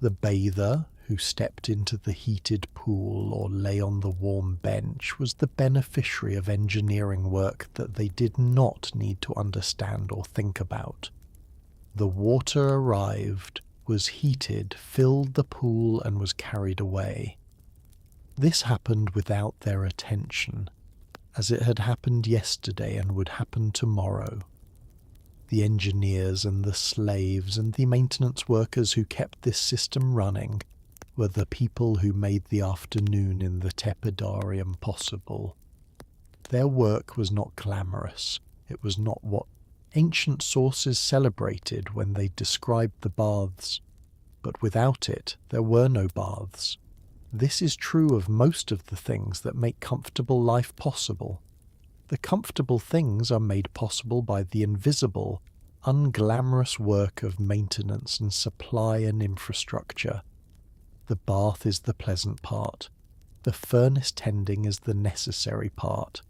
The bather, who stepped into the heated pool or lay on the warm bench, was the beneficiary of engineering work that they did not need to understand or think about. The water arrived, was heated, filled the pool, and was carried away. This happened without their attention, as it had happened yesterday and would happen tomorrow. The engineers and the slaves and the maintenance workers who kept this system running were the people who made the afternoon in the tepidarium possible. Their work was not glamorous. It was not what ancient sources celebrated when they described the baths, but without it there were no baths. This is true of most of the things that make comfortable life possible. The comfortable things are made possible by the invisible, unglamorous work of maintenance and supply and infrastructure. The bath is the pleasant part. The furnace tending is the necessary part.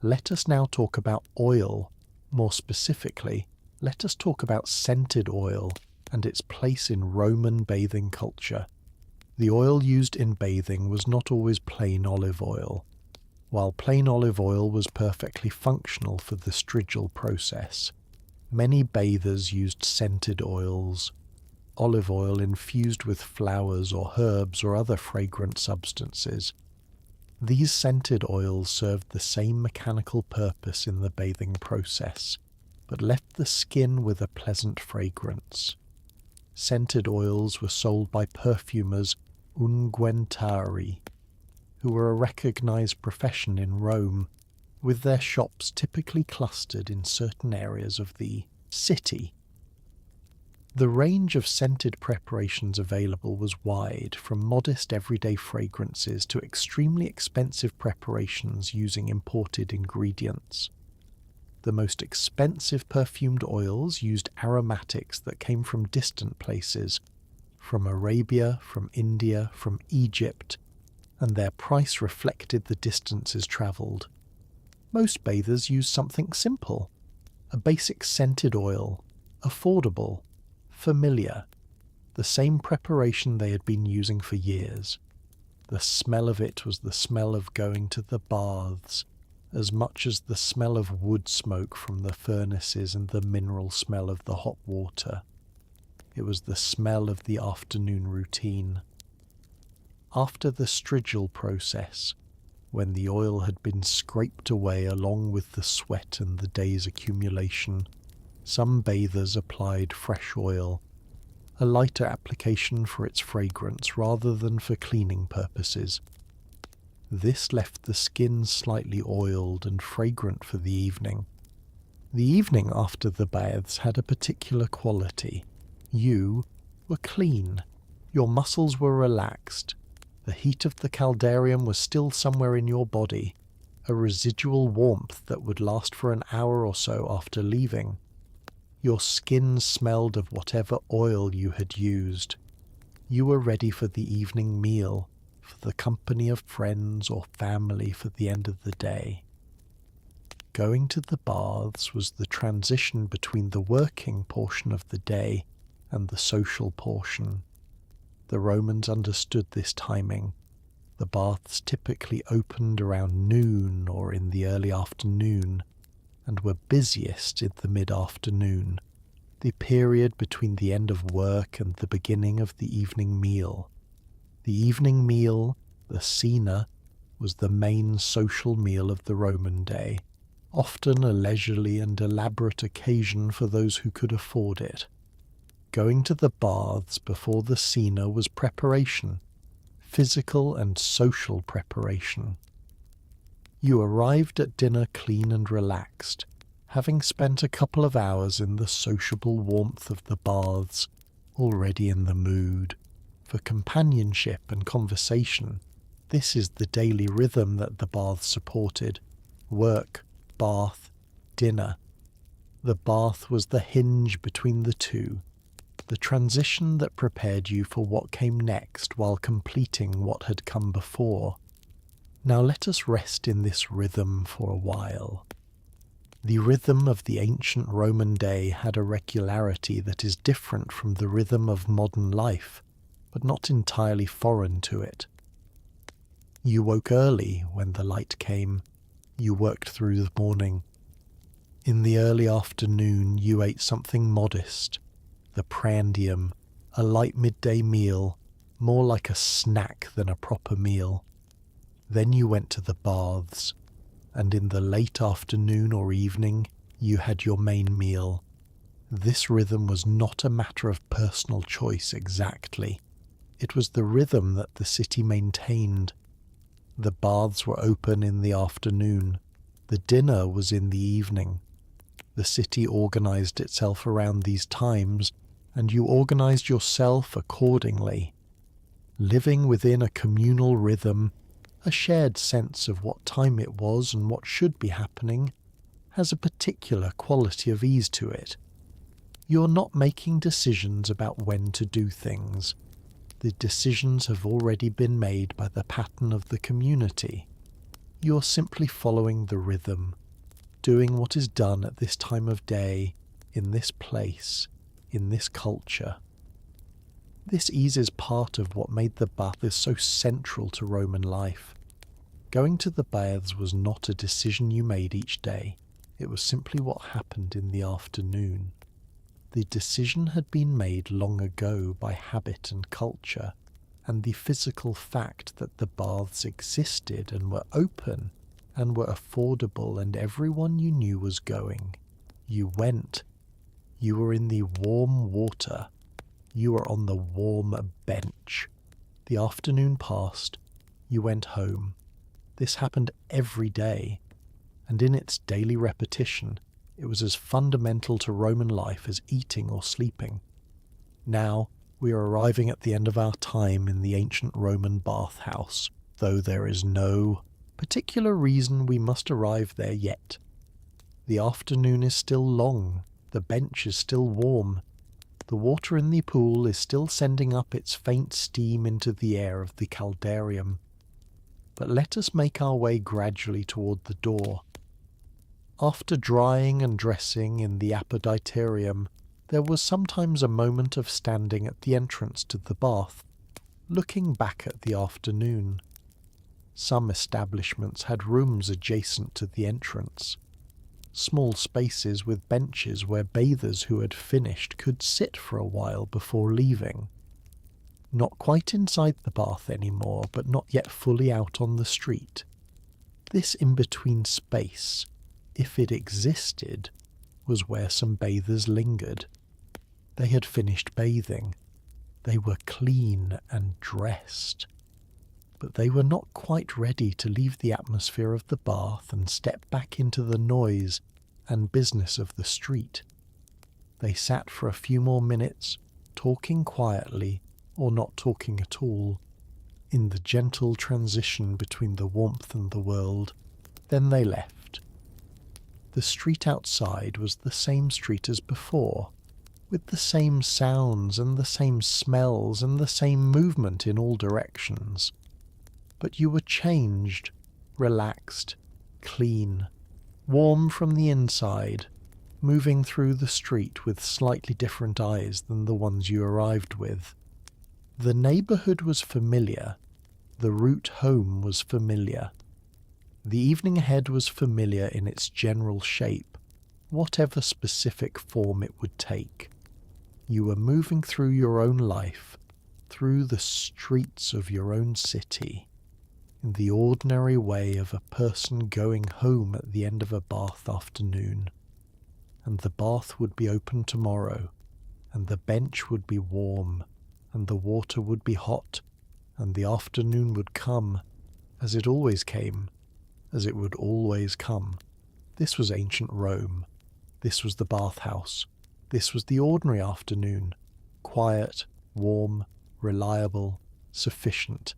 Let us now talk about oil. More specifically, let us talk about scented oil and its place in Roman bathing culture. The oil used in bathing was not always plain olive oil. While plain olive oil was perfectly functional for the strigil process, many bathers used scented oils, olive oil infused with flowers or herbs or other fragrant substances. These scented oils served the same mechanical purpose in the bathing process, but left the skin with a pleasant fragrance. Scented oils were sold by perfumers unguentari, who were a recognized profession in Rome, with their shops typically clustered in certain areas of the city. The range of scented preparations available was wide, from modest everyday fragrances to extremely expensive preparations using imported ingredients. The most expensive perfumed oils used aromatics that came from distant places, from Arabia, from India, from Egypt, and their price reflected the distances travelled. Most bathers used something simple, a basic scented oil, affordable, familiar, the same preparation they had been using for years. The smell of it was the smell of going to the baths, as much as the smell of wood smoke from the furnaces and the mineral smell of the hot water. It was the smell of the afternoon routine. After the strigil process, when the oil had been scraped away along with the sweat and the day's accumulation, Some bathers applied fresh oil, a lighter application for its fragrance rather than for cleaning purposes. This left the skin slightly oiled and fragrant for the evening. The evening after the baths had a particular quality. You were clean, your muscles were relaxed, the heat of the caldarium was still somewhere in your body, a residual warmth that would last for an hour or so after leaving. Your skin smelled of whatever oil you had used. You were ready for the evening meal, for the company of friends or family for the end of the day. Going to the baths was the transition between the working portion of the day and the social portion. The Romans understood this timing. The baths typically opened around noon or in the early afternoon, and were busiest in the mid-afternoon, the period between the end of work and the beginning of the evening meal. The evening meal, the cena, was the main social meal of the Roman day, often a leisurely and elaborate occasion for those who could afford it. Going to the baths before the cena was preparation, physical and social preparation. You arrived at dinner clean and relaxed, having spent a couple of hours in the sociable warmth of the baths, already in the mood for companionship and conversation. This is the daily rhythm that the baths supported: work, bath, dinner. The bath was the hinge between the two, the transition that prepared you for what came next while completing what had come before. Now let us rest in this rhythm for a while. The rhythm of the ancient Roman day had a regularity that is different from the rhythm of modern life, but not entirely foreign to it. You woke early when the light came. You worked through the morning. In the early afternoon you ate something modest, the prandium, a light midday meal, more like a snack than a proper meal. Then you went to the baths, and in the late afternoon or evening you had your main meal. This rhythm was not a matter of personal choice exactly. It was the rhythm that the city maintained. The baths were open in the afternoon. The dinner was in the evening. The city organized itself around these times, and you organized yourself accordingly. Living within a communal rhythm, a shared sense of what time it was and what should be happening, has a particular quality of ease to it. You're not making decisions about when to do things. The decisions have already been made by the pattern of the community. You're simply following the rhythm, doing what is done at this time of day, in this place, in this culture. This ease is part of what made the baths so central to Roman life. Going to the baths was not a decision you made each day. It was simply what happened in the afternoon. The decision had been made long ago by habit and culture, and the physical fact that the baths existed and were open and were affordable and everyone you knew was going. You went. You were in the warm water. You were on the warm bench. The afternoon passed. You went home. This happened every day, and in its daily repetition, it was as fundamental to Roman life as eating or sleeping. Now, we are arriving at the end of our time in the ancient Roman bathhouse, though there is no particular reason we must arrive there yet. The afternoon is still long, the bench is still warm, the water in the pool is still sending up its faint steam into the air of the caldarium. But let us make our way gradually toward the door. After drying and dressing in the apoditerium, there was sometimes a moment of standing at the entrance to the bath, looking back at the afternoon. Some establishments had rooms adjacent to the entrance, small spaces with benches where bathers who had finished could sit for a while before leaving. Not quite inside the bath anymore, but not yet fully out on the street. This in-between space, if it existed, was where some bathers lingered. They had finished bathing. They were clean and dressed. But they were not quite ready to leave the atmosphere of the bath and step back into the noise and business of the street. They sat for a few more minutes, talking quietly or not talking at all, in the gentle transition between the warmth and the world. Then they left. The street outside was the same street as before, with the same sounds and the same smells and the same movement in all directions. But you were changed, relaxed, clean, warm from the inside, moving through the street with slightly different eyes than the ones you arrived with. The neighbourhood was familiar. The route home was familiar. The evening ahead was familiar in its general shape, whatever specific form it would take. You were moving through your own life, through the streets of your own city, in the ordinary way of a person going home at the end of a bath afternoon. And the bath would be open tomorrow, and the bench would be warm, and the water would be hot, and the afternoon would come, as it always came, as it would always come. This was ancient Rome. This was the bathhouse. This was the ordinary afternoon, quiet, warm, reliable, sufficient.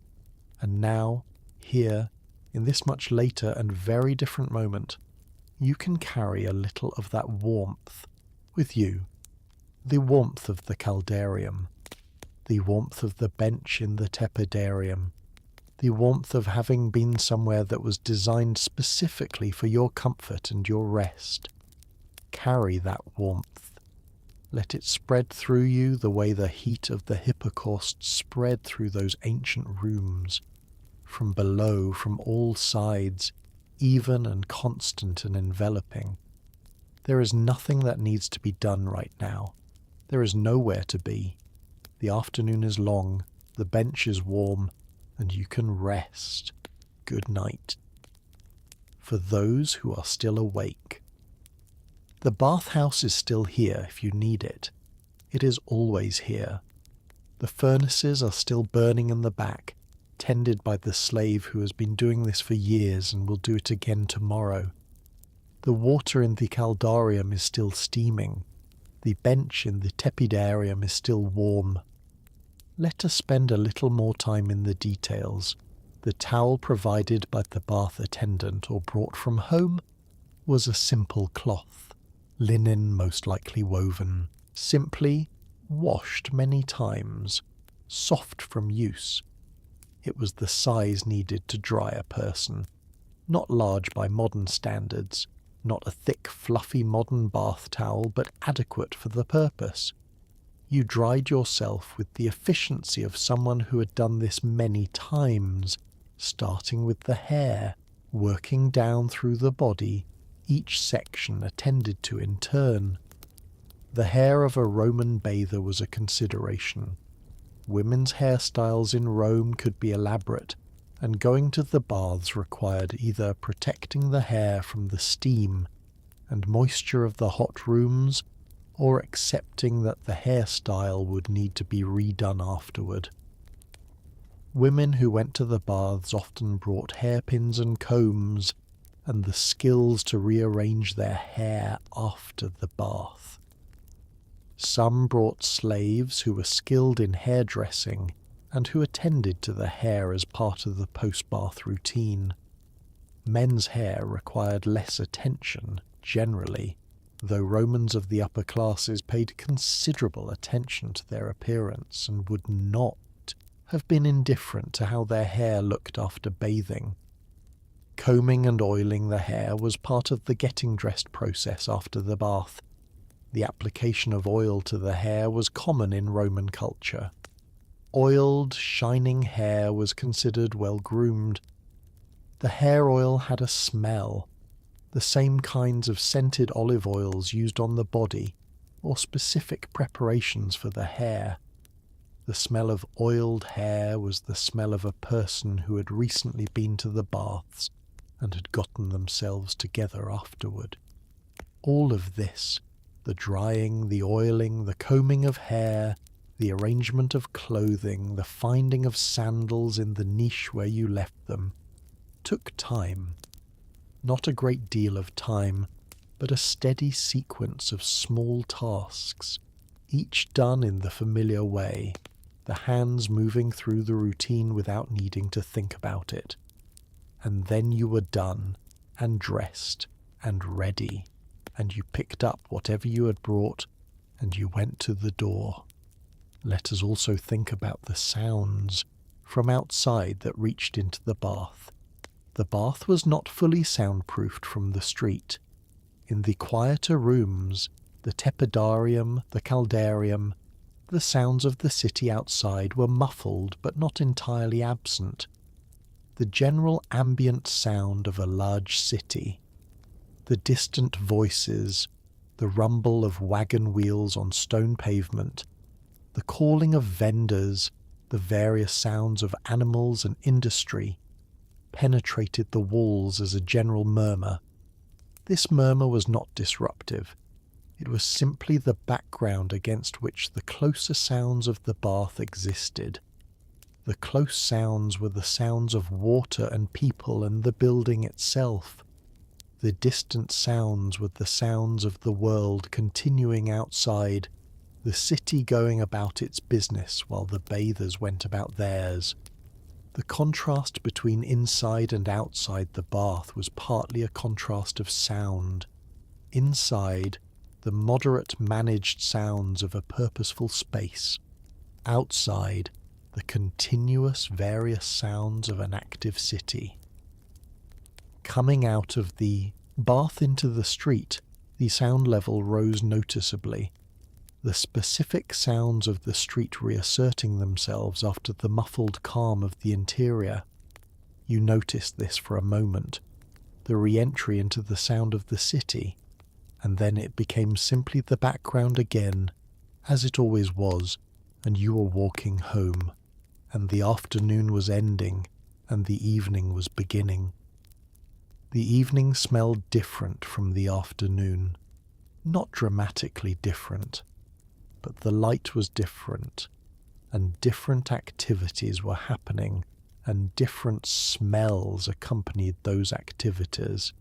And now, here, in this much later and very different moment, you can carry a little of that warmth with you. The warmth of the caldarium, the warmth of the bench in the tepidarium, the warmth of having been somewhere that was designed specifically for your comfort and your rest. Carry that warmth. Let it spread through you the way the heat of the Hippocaust spread through those ancient rooms, from below, from all sides, even and constant and enveloping. There is nothing that needs to be done right now. There is nowhere to be. The afternoon is long, the bench is warm, and you can rest. Good night. For those who are still awake. The bathhouse is still here if you need it. It is always here. The furnaces are still burning in the back, tended by the slave who has been doing this for years and will do it again tomorrow. The water in the caldarium is still steaming. The bench in the tepidarium is still warm. Let us spend a little more time in the details. The towel provided by the bath attendant or brought from home was a simple cloth, linen most likely woven, simply washed many times, soft from use. It was the size needed to dry a person, not large by modern standards, not a thick, fluffy modern bath towel, but adequate for the purpose. You dried yourself with the efficiency of someone who had done this many times, starting with the hair, working down through the body, each section attended to in turn. The hair of a Roman bather was a consideration. Women's hairstyles in Rome could be elaborate, and going to the baths required either protecting the hair from the steam and moisture of the hot rooms, or accepting that the hairstyle would need to be redone afterward. Women who went to the baths often brought hairpins and combs, and the skills to rearrange their hair after the bath. Some brought slaves who were skilled in hairdressing and who attended to the hair as part of the post-bath routine. Men's hair required less attention, generally, though Romans of the upper classes paid considerable attention to their appearance and would not have been indifferent to how their hair looked after bathing. Combing and oiling the hair was part of the getting dressed process after the bath. The application of oil to the hair was common in Roman culture. Oiled, shining hair was considered well-groomed. The hair oil had a smell, the same kinds of scented olive oils used on the body, or specific preparations for the hair. The smell of oiled hair was the smell of a person who had recently been to the baths and had gotten themselves together afterward. All of this, the drying, the oiling, the combing of hair, the arrangement of clothing, the finding of sandals in the niche where you left them, took time. Not a great deal of time, but a steady sequence of small tasks, each done in the familiar way, the hands moving through the routine without needing to think about it. And then you were done, and dressed, and ready, and you picked up whatever you had brought, and you went to the door. Let us also think about the sounds from outside that reached into the bath. The bath was not fully soundproofed from the street. In the quieter rooms, the tepidarium, the caldarium, the sounds of the city outside were muffled but not entirely absent. The general ambient sound of a large city, the distant voices, the rumble of wagon wheels on stone pavement, the calling of vendors, the various sounds of animals and industry, penetrated the walls as a general murmur. This murmur was not disruptive. It was simply the background against which the closer sounds of the bath existed. The close sounds were the sounds of water and people and the building itself. The distant sounds were the sounds of the world continuing outside, the city going about its business while the bathers went about theirs. The contrast between inside and outside the bath was partly a contrast of sound. Inside, the moderate managed sounds of a purposeful space. Outside, the continuous various sounds of an active city. Coming out of the bath into the street, the sound level rose noticeably, the specific sounds of the street reasserting themselves after the muffled calm of the interior. You noticed this for a moment, the re-entry into the sound of the city, and then it became simply the background again, as it always was, and you were walking home, and the afternoon was ending, and the evening was beginning. The evening smelled different from the afternoon, not dramatically different, but the light was different, and different activities were happening, and different smells accompanied those activities.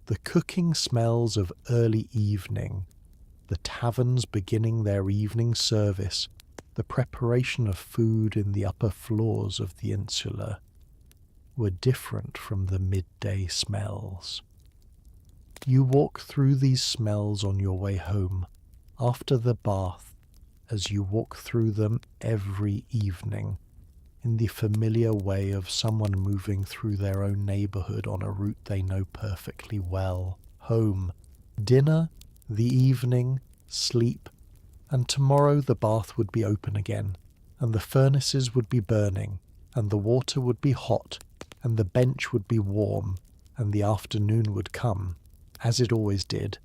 The cooking smells of early evening, the taverns beginning their evening service, the preparation of food in the upper floors of the insula, were different from the midday smells. You walk through these smells on your way home, after the bath, as you walk through them every evening, in the familiar way of someone moving through their own neighbourhood on a route they know perfectly well. Home, dinner, the evening, sleep, and tomorrow the bath would be open again, and the furnaces would be burning, and the water would be hot, and the bench would be warm, and the afternoon would come, as it always did.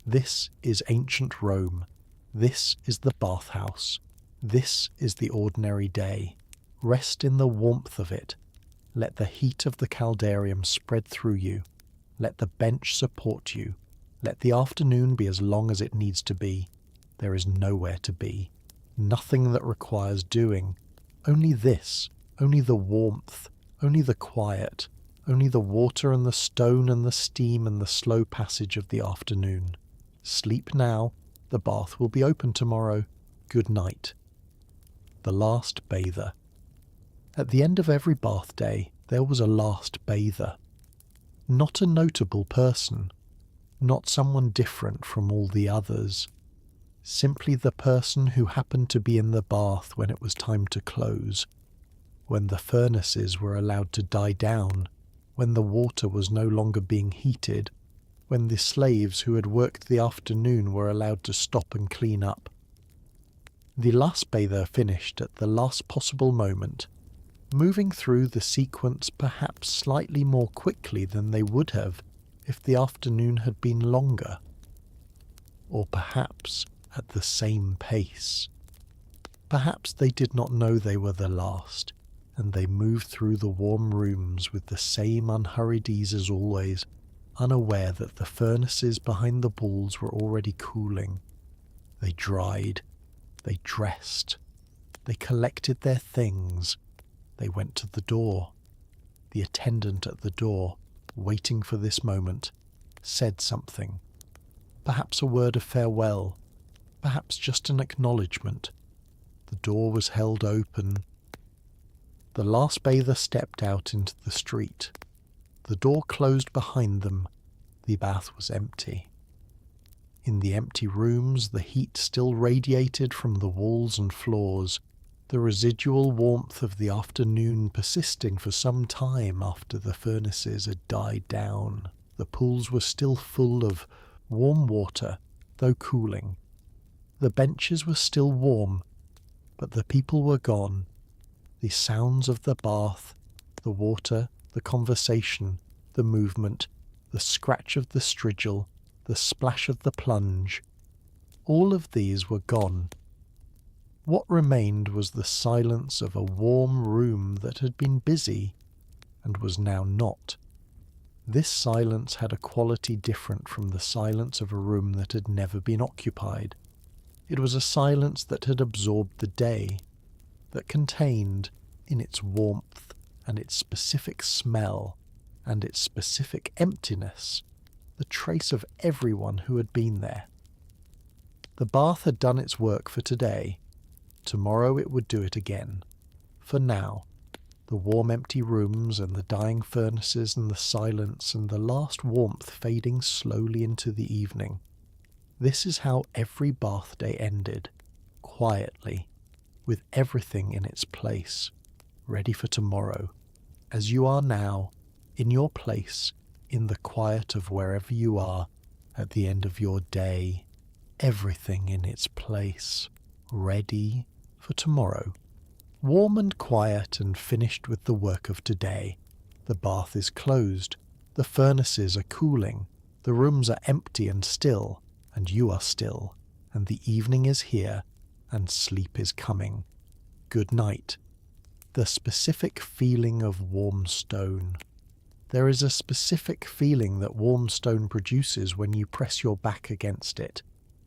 This is ancient Rome. This is the bathhouse. This is the ordinary day. Rest in the warmth of it. Let the heat of the caldarium spread through you. Let the bench support you. Let the afternoon be as long as it needs to be. There is nowhere to be. Nothing that requires doing. Only this. Only the warmth. Only the quiet. Only the water and the stone and the steam and the slow passage of the afternoon. Sleep now. The bath will be open tomorrow. Good night. The last bather. At the end of every bath day, there was a last bather. Not a notable person. Not someone different from all the others. Simply the person who happened to be in the bath when it was time to close, when the furnaces were allowed to die down, when the water was no longer being heated, when the slaves who had worked the afternoon were allowed to stop and clean up. The last bather finished at the last possible moment, moving through the sequence perhaps slightly more quickly than they would have if the afternoon had been longer, or perhaps at the same pace. Perhaps they did not know they were the last, and they moved through the warm rooms with the same unhurried ease as always, unaware that the furnaces behind the walls were already cooling. They dried, they dressed, they collected their things, they went to the door. The attendant at the door, waiting for this moment, said something. Perhaps a word of farewell, perhaps just an acknowledgement. The door was held open. The last bather stepped out into the street. The door closed behind them. The bath was empty. In the empty rooms, the heat still radiated from the walls and floors, the residual warmth of the afternoon persisting for some time after the furnaces had died down. The pools were still full of warm water, though cooling. The benches were still warm, but the people were gone. The sounds of the bath, the water, the conversation, the movement, the scratch of the strigil, the splash of the plunge, all of these were gone. What remained was the silence of a warm room that had been busy and was now not. This silence had a quality different from the silence of a room that had never been occupied. It was a silence that had absorbed the day, that contained, in its warmth and its specific smell and its specific emptiness, the trace of everyone who had been there. The bath had done its work for today. Tomorrow it would do it again. For now, the warm empty rooms and the dying furnaces and the silence and the last warmth fading slowly into the evening. This is how every bath day ended, quietly, with everything in its place, ready for tomorrow, as you are now, in your place, in the quiet of wherever you are, at the end of your day, everything in its place, ready for tomorrow. Warm and quiet and finished with the work of today. The bath is closed, the furnaces are cooling, the rooms are empty and still, and you are still, and the evening is here, and sleep is coming. Good night. The specific feeling of warm stone. There is a specific feeling that warm stone produces when you press your back against it,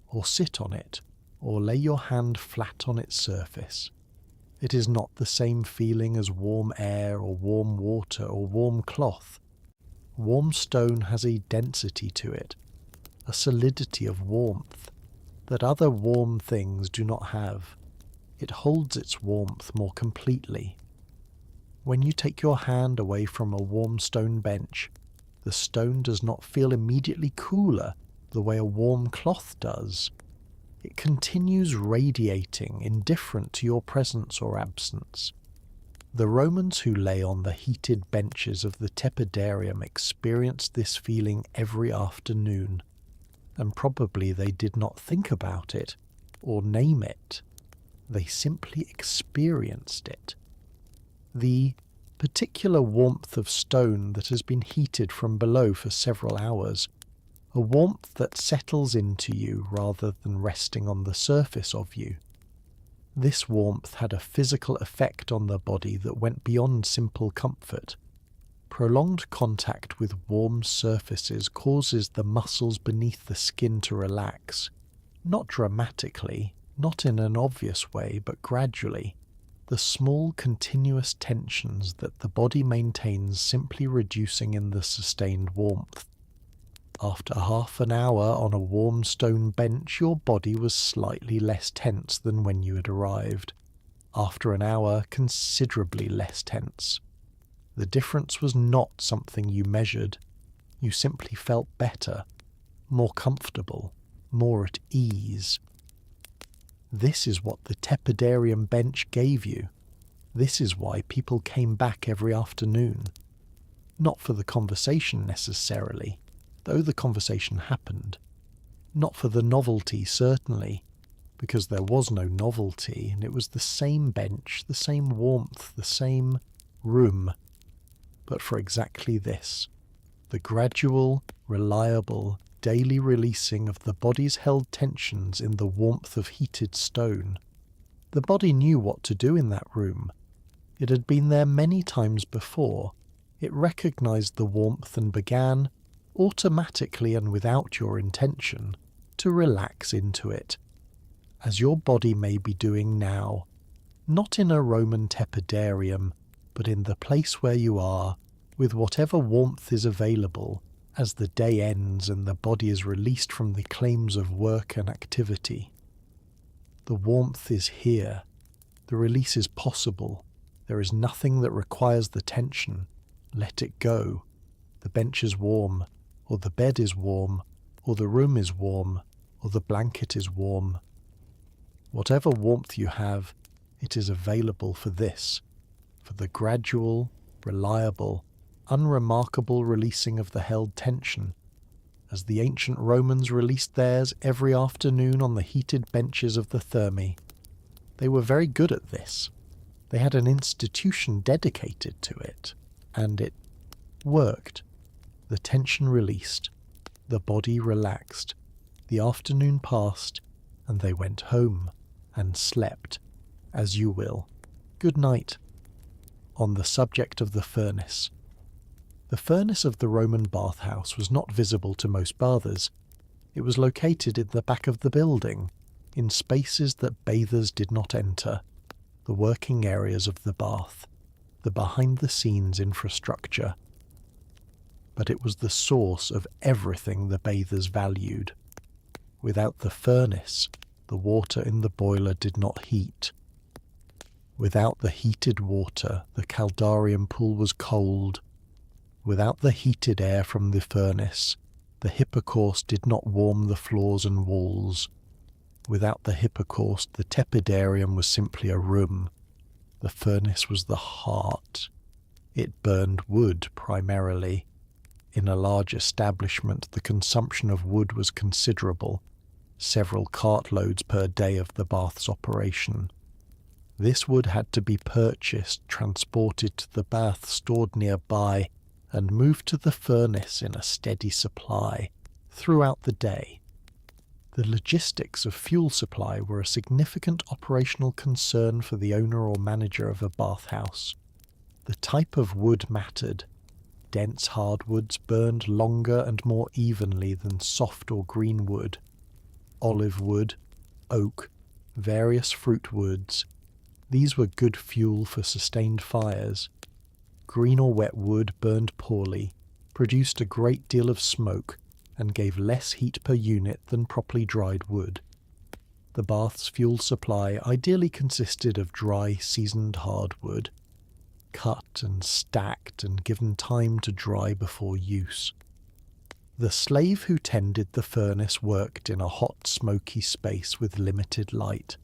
or sit on it, or lay your hand flat on its surface. It is not the same feeling as warm air or warm water or warm cloth. Warm stone has a density to it, a solidity of warmth, that other warm things do not have. It holds its warmth more completely. When you take your hand away from a warm stone bench, the stone does not feel immediately cooler the way a warm cloth does. It continues radiating, indifferent to your presence or absence. The Romans who lay on the heated benches of the tepidarium experienced this feeling every afternoon, and probably they did not think about it or name it. They simply experienced it. The particular warmth of stone that has been heated from below for several hours, a warmth that settles into you rather than resting on the surface of you. This warmth had a physical effect on the body that went beyond simple comfort. Prolonged contact with warm surfaces causes the muscles beneath the skin to relax, not dramatically, not in an obvious way, but gradually. The small continuous tensions that the body maintains simply reducing in the sustained warmth. After half an hour on a warm stone bench, your body was slightly less tense than when you had arrived. After an hour, considerably less tense. The difference was not something you measured. You simply felt better, more comfortable, more at ease. This is what the tepidarium bench gave you. This is why people came back every afternoon. Not for the conversation necessarily, though the conversation happened. Not for the novelty, certainly, because there was no novelty, and it was the same bench, the same warmth, the same room, but for exactly this, the gradual, reliable, daily releasing of the body's held tensions in the warmth of heated stone. The body knew what to do in that room. It had been there many times before. It recognized the warmth and began, automatically and without your intention, to relax into it, as your body may be doing now, not in a Roman tepidarium, but in the place where you are, with whatever warmth is available as the day ends and the body is released from the claims of work and activity. The warmth is here. The release is possible. There is nothing that requires the tension. Let it go. The bench is warm, or the bed is warm, or the room is warm, or the blanket is warm. Whatever warmth you have, it is available for this, for the gradual, reliable, unremarkable releasing of the held tension, as the ancient Romans released theirs every afternoon on the heated benches of the Thermae. They were very good at this. They had an institution dedicated to it, and it worked. The tension released, the body relaxed, the afternoon passed, and they went home and slept, as you will. Good night. On the subject of the furnace. The furnace of the Roman bathhouse was not visible to most bathers. It was located in the back of the building, in spaces that bathers did not enter, the working areas of the bath, the behind-the-scenes infrastructure. But it was the source of everything the bathers valued. Without the furnace, the water in the boiler did not heat. Without the heated water, the caldarium pool was cold. Without the heated air from the furnace, the hypocaust did not warm the floors and walls. Without the hypocaust, the tepidarium was simply a room. The furnace was the heart. It burned wood primarily. In a large establishment, the consumption of wood was considerable, several cartloads per day of the bath's operation. This wood had to be purchased, transported to the bath stored nearby, and moved to the furnace in a steady supply throughout the day. The logistics of fuel supply were a significant operational concern for the owner or manager of a bathhouse. The type of wood mattered. Dense hardwoods burned longer and more evenly than soft or green wood. Olive wood, oak, various fruit woods. These were good fuel for sustained fires. Green or wet wood burned poorly, produced a great deal of smoke, and gave less heat per unit than properly dried wood. The bath's fuel supply ideally consisted of dry, seasoned hardwood, cut and stacked and given time to dry before use. The slave who tended the furnace worked in a hot, smoky space with limited light.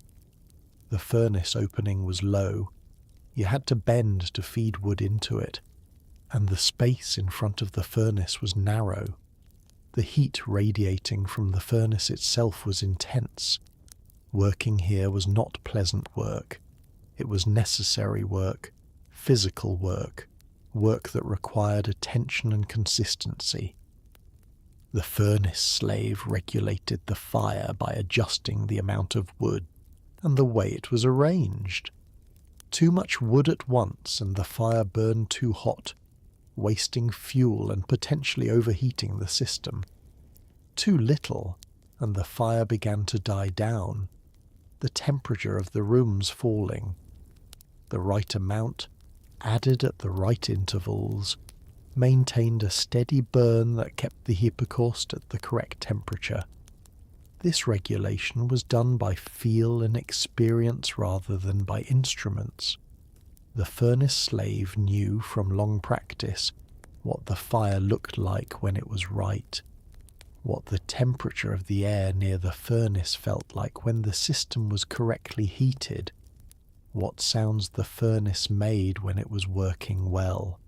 The furnace opening was low. You had to bend to feed wood into it, and the space in front of the furnace was narrow. The heat radiating from the furnace itself was intense. Working here was not pleasant work. It was necessary work, physical work, work that required attention and consistency. The furnace slave regulated the fire by adjusting the amount of wood and the way it was arranged. Too much wood at once and the fire burned too hot, wasting fuel and potentially overheating the system. Too little, and the fire began to die down, the temperature of the rooms falling. The right amount, added at the right intervals, maintained a steady burn that kept the hypocaust at the correct temperature. This regulation was done by feel and experience rather than by instruments. The furnace slave knew from long practice what the fire looked like when it was right, what the temperature of the air near the furnace felt like when the system was correctly heated, what sounds the furnace made when it was working well.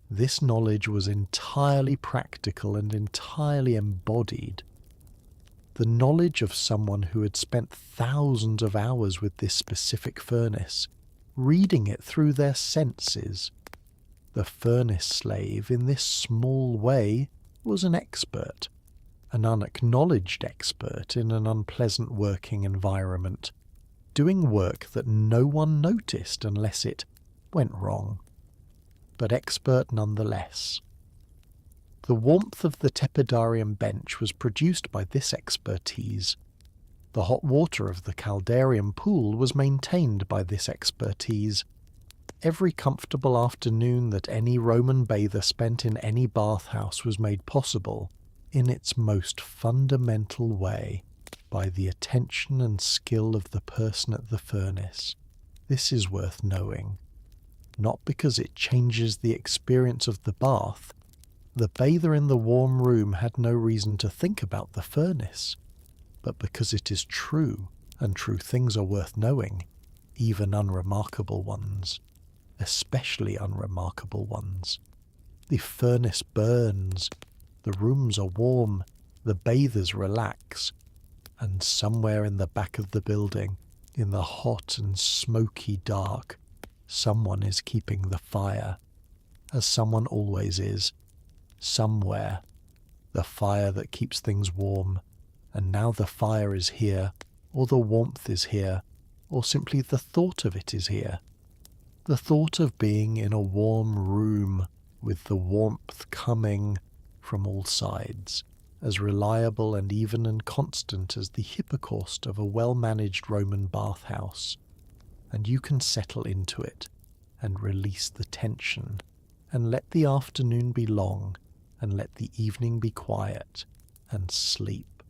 This knowledge was entirely practical and entirely embodied. The knowledge of someone who had spent thousands of hours with this specific furnace, reading it through their senses. The furnace slave, in this small way, was an expert, an unacknowledged expert in an unpleasant working environment, doing work that no one noticed unless it went wrong, but expert nonetheless. The warmth of the tepidarium bench was produced by this expertise. The hot water of the caldarium pool was maintained by this expertise. Every comfortable afternoon that any Roman bather spent in any bathhouse was made possible, in its most fundamental way, by the attention and skill of the person at the furnace. This is worth knowing. Not because it changes the experience of the bath. The bather in the warm room had no reason to think about the furnace, but because it is true, and true things are worth knowing, even unremarkable ones, especially unremarkable ones. The furnace burns, the rooms are warm, the bathers relax, and somewhere in the back of the building, in the hot and smoky dark, someone is keeping the fire, as someone always is. Somewhere, the fire that keeps things warm, and now the fire is here, or the warmth is here, or simply the thought of it is here. The thought of being in a warm room with the warmth coming from all sides, as reliable and even and constant as the hypocaust of a well-managed Roman bathhouse, and you can settle into it and release the tension, and let the afternoon be long, and let the evening be quiet, and sleep.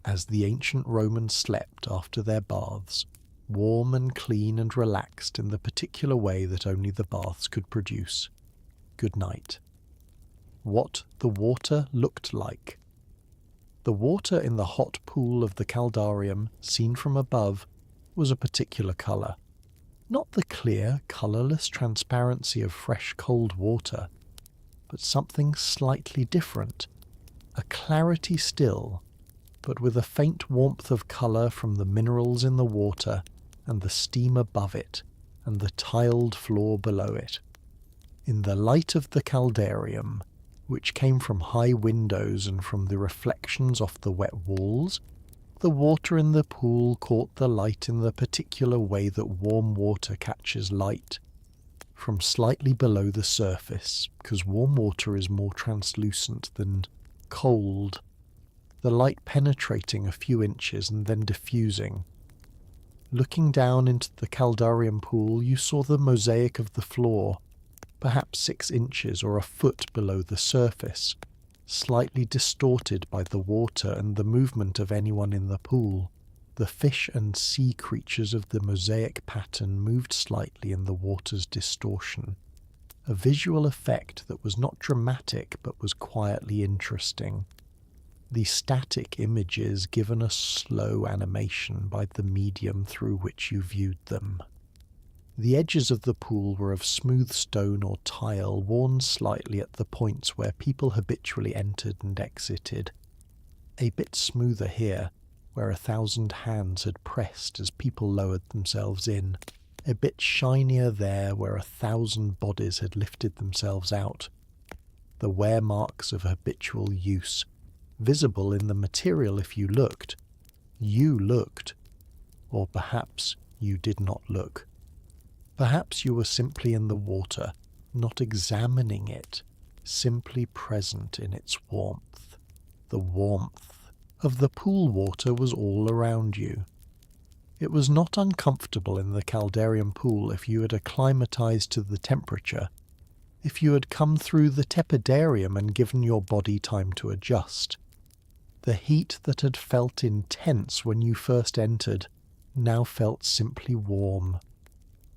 As the ancient Romans slept after their baths, warm and clean and relaxed in the particular way that only the baths could produce. Good night. What the water looked like. The water in the hot pool of the caldarium, seen from above, was a particular colour. Not the clear, colourless transparency of fresh cold water, but something slightly different, a clarity still, but with a faint warmth of colour from the minerals in the water and the steam above it and the tiled floor below it. In the light of the caldarium, which came from high windows and from the reflections off the wet walls, the water in the pool caught the light in the particular way that warm water catches light, from slightly below the surface, because warm water is more translucent than cold, the light penetrating a few inches and then diffusing. Looking down into the caldarium pool, you saw the mosaic of the floor, perhaps 6 inches or a foot below the surface, slightly distorted by the water and the movement of anyone in the pool. The fish and sea creatures of the mosaic pattern moved slightly in the water's distortion, a visual effect that was not dramatic but was quietly interesting. The static images given a slow animation by the medium through which you viewed them. The edges of the pool were of smooth stone or tile, worn slightly at the points where people habitually entered and exited. A bit smoother here, where 1,000 hands had pressed as people lowered themselves in. A bit shinier there, where 1,000 bodies had lifted themselves out. The wear marks of habitual use, visible in the material if you looked. You looked. Or perhaps you did not look. Perhaps you were simply in the water, not examining it, simply present in its warmth. The warmth of the pool water was all around you. It was not uncomfortable in the caldarium pool if you had acclimatized to the temperature, if you had come through the tepidarium and given your body time to adjust. The heat that had felt intense when you first entered now felt simply warm.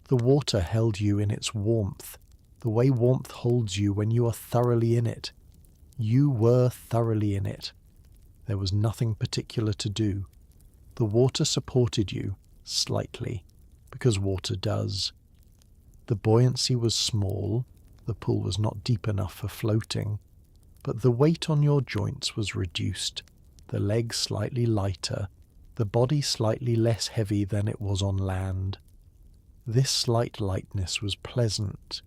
The water held you in its warmth, the way warmth holds you when you are thoroughly in it. You were thoroughly in it. There was nothing particular to do. The water supported you, slightly, because water does. The buoyancy was small, the pool was not deep enough for floating, but the weight on your joints was reduced, the legs slightly lighter, the body slightly less heavy than it was on land. This slight lightness was pleasant.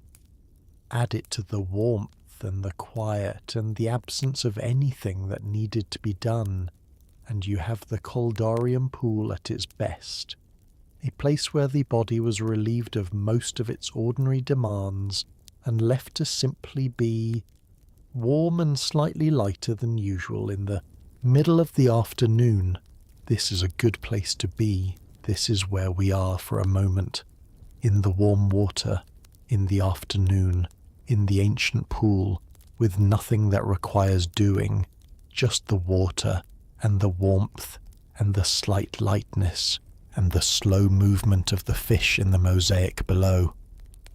Add it to the warmth and the quiet and the absence of anything that needed to be done, and you have the caldarium pool at its best, a place where the body was relieved of most of its ordinary demands and left to simply be warm and slightly lighter than usual in the middle of the afternoon. This is a good place to be. This is where we are for a moment. In the warm water, in the afternoon, in the ancient pool, with nothing that requires doing, just the water and the warmth and the slight lightness and the slow movement of the fish in the mosaic below.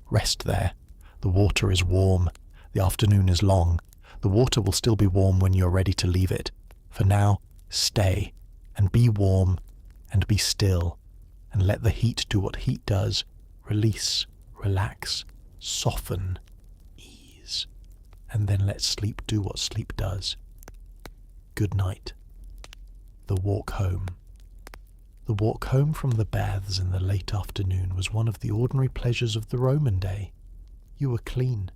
Rest there. The water is warm. The afternoon is long. The water will still be warm when you're ready to leave it. For now, stay and be warm and be still and let the heat do what heat does. Release, relax, soften, ease, and then let sleep do what sleep does. Good night. The walk home. The walk home from the baths in the late afternoon was one of the ordinary pleasures of the Roman day. You were clean.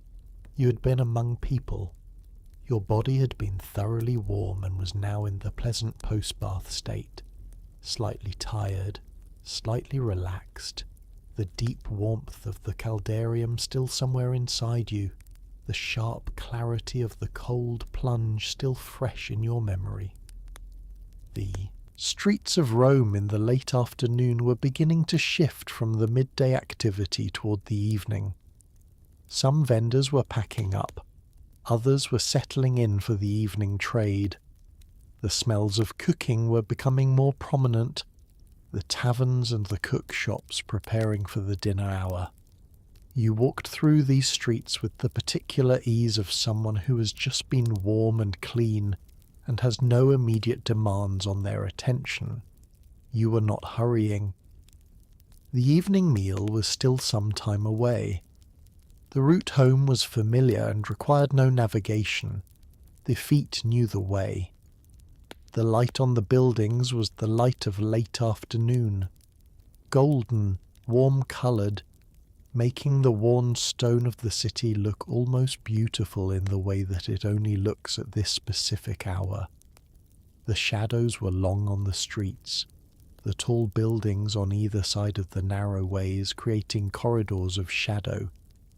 You had been among people. Your body had been thoroughly warm and was now in the pleasant post-bath state, slightly tired, slightly relaxed, the deep warmth of the caldarium still somewhere inside you, the sharp clarity of the cold plunge still fresh in your memory. The streets of Rome in the late afternoon were beginning to shift from the midday activity toward the evening. Some vendors were packing up. Others were settling in for the evening trade. The smells of cooking were becoming more prominent, the taverns and the cook shops preparing for the dinner hour. You walked through these streets with the particular ease of someone who has just been warm and clean and has no immediate demands on their attention. You were not hurrying. The evening meal was still some time away. The route home was familiar and required no navigation. The feet knew the way. The light on the buildings was the light of late afternoon, golden, warm-coloured, making the worn stone of the city look almost beautiful in the way that it only looks at this specific hour. The shadows were long on the streets, the tall buildings on either side of the narrow ways creating corridors of shadow,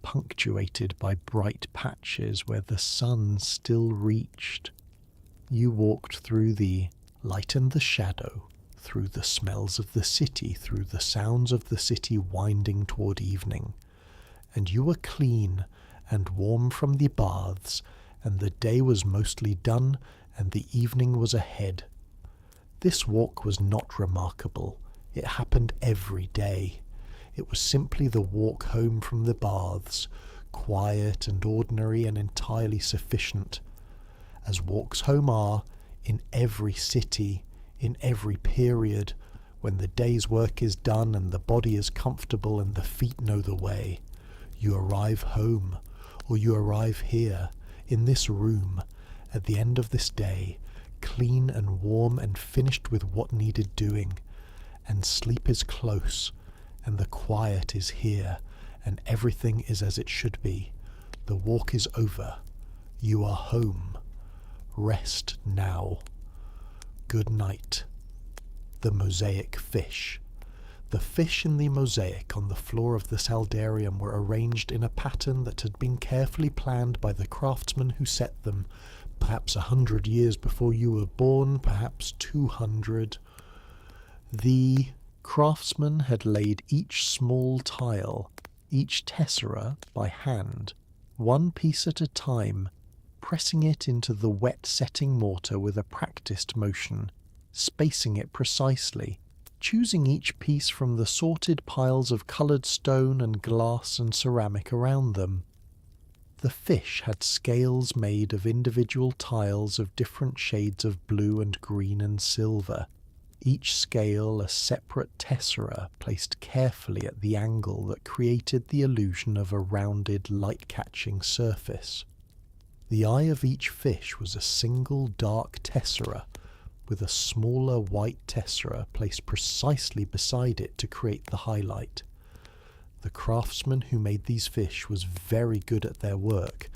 punctuated by bright patches where the sun still reached. You walked through the light and the shadow, through the smells of the city, through the sounds of the city winding toward evening, and you were clean and warm from the baths, and the day was mostly done, and the evening was ahead. This walk was not remarkable. It happened every day. It was simply the walk home from the baths, quiet and ordinary and entirely sufficient, as walks home are in every city, in every period, when the day's work is done and the body is comfortable and the feet know the way. You arrive home, or you arrive here, in this room, at the end of this day, clean and warm and finished with what needed doing, and sleep is close, and the quiet is here, and everything is as it should be. The walk is over. You are home. Rest now. Good night. The mosaic fish. The fish in the mosaic on the floor of the saldarium were arranged in a pattern that had been carefully planned by the craftsman who set them, perhaps 100 years before you were born, perhaps 200. The craftsman had laid each small tile, each tessera, by hand, one piece at a time, pressing it into the wet setting mortar with a practised motion, spacing it precisely, choosing each piece from the sorted piles of coloured stone and glass and ceramic around them. The fish had scales made of individual tiles of different shades of blue and green and silver, each scale a separate tessera placed carefully at the angle that created the illusion of a rounded, light-catching surface. The eye of each fish was a single dark tessera, with a smaller white tessera placed precisely beside it to create the highlight. The craftsman who made these fish was very good at their work.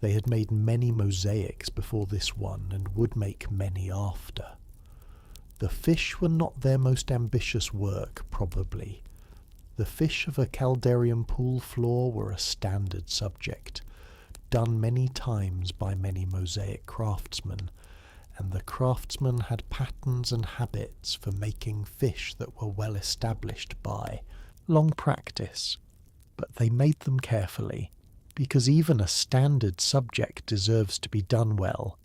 They had made many mosaics before this one, and would make many after. The fish were not their most ambitious work, probably. The fish of a caldarium pool floor were a standard subject. done many times by many mosaic craftsmen, and the craftsmen had patterns and habits for making fish that were well established by long practice, but they made them carefully, because even a standard subject deserves to be done well,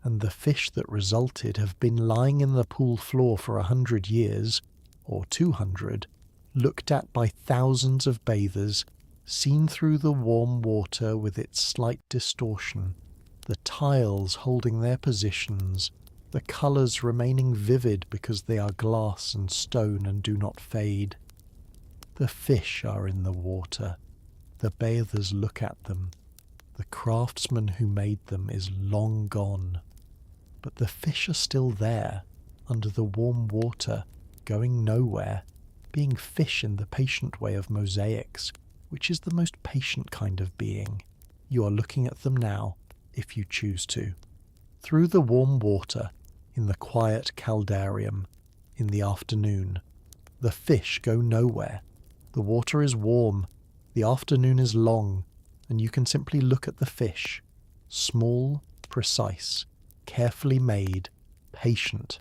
and the fish that resulted have been lying in the pool floor for 100 years, or 200, looked at by thousands of bathers, seen through the warm water with its slight distortion, the tiles holding their positions, the colours remaining vivid because they are glass and stone and do not fade. The fish are in the water. The bathers look at them. The craftsman who made them is long gone. But the fish are still there, under the warm water, going nowhere, being fish in the patient way of mosaics, which is the most patient kind of being. You are looking at them now, if you choose to. Through the warm water, in the quiet caldarium, in the afternoon, the fish go nowhere. The water is warm, the afternoon is long, and you can simply look at the fish, small, precise, carefully made, patient,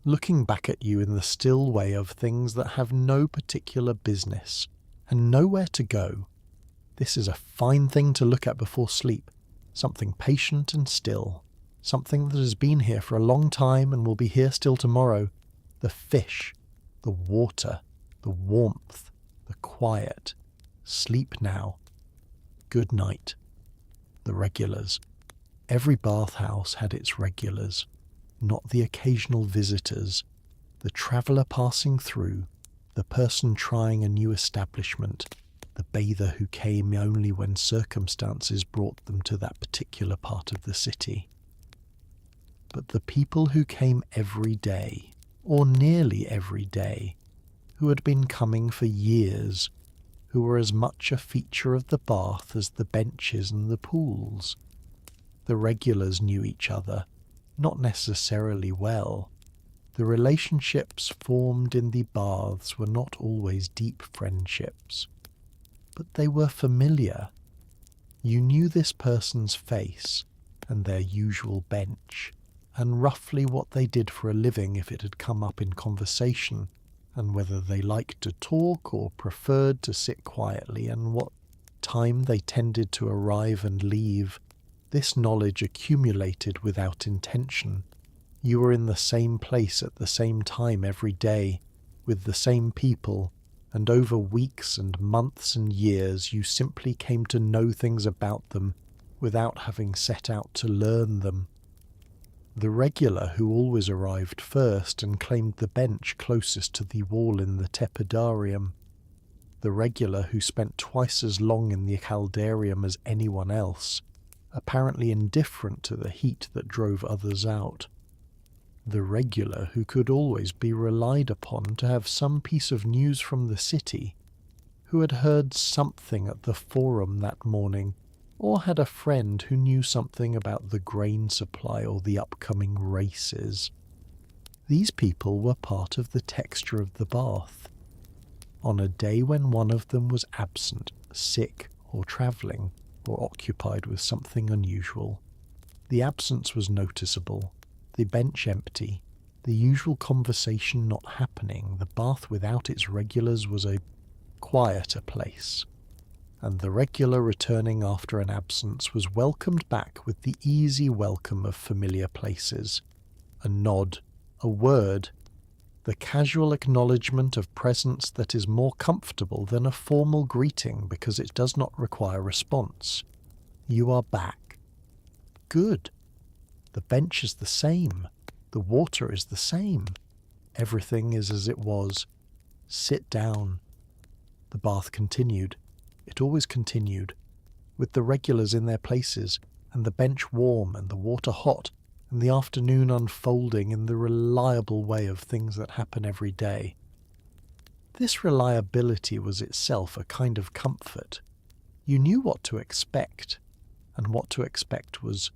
looking back at you in the still way of things that have no particular business and nowhere to go. This is a fine thing to look at before sleep, something patient and still, something that has been here for a long time and will be here still tomorrow. The fish, the water, the warmth, the quiet. Sleep now. Good night. The regulars. Every bathhouse had its regulars, not the occasional visitors, the traveller passing through, the person trying a new establishment, the bather who came only when circumstances brought them to that particular part of the city. But the people who came every day, or nearly every day, who had been coming for years, who were as much a feature of the bath as the benches and the pools. The regulars knew each other, not necessarily well. The relationships formed in the baths were not always deep friendships, but they were familiar. You knew this person's face and their usual bench, and roughly what they did for a living if it had come up in conversation, and whether they liked to talk or preferred to sit quietly, and what time they tended to arrive and leave. This knowledge accumulated without intention. You were in the same place at the same time every day, with the same people, and over weeks and months and years you simply came to know things about them without having set out to learn them. The regular who always arrived first and claimed the bench closest to the wall in the tepidarium. The regular who spent twice as long in the caldarium as anyone else, apparently indifferent to the heat that drove others out. The regular who could always be relied upon to have some piece of news from the city, who had heard something at the forum that morning, or had a friend who knew something about the grain supply or the upcoming races. These people were part of the texture of the bath. On a day when one of them was absent, sick, or travelling, or occupied with something unusual, the absence was noticeable, the bench empty, the usual conversation not happening. The bath without its regulars was a quieter place, and the regular returning after an absence was welcomed back with the easy welcome of familiar places. A nod, a word, the casual acknowledgement of presence that is more comfortable than a formal greeting because it does not require response. You are back. Good. The bench is the same. The water is the same. Everything is as it was. Sit down. The bath continued. It always continued, with the regulars in their places, and the bench warm, and the water hot, and the afternoon unfolding in the reliable way of things that happen every day. This reliability was itself a kind of comfort. You knew what to expect, and what to expect was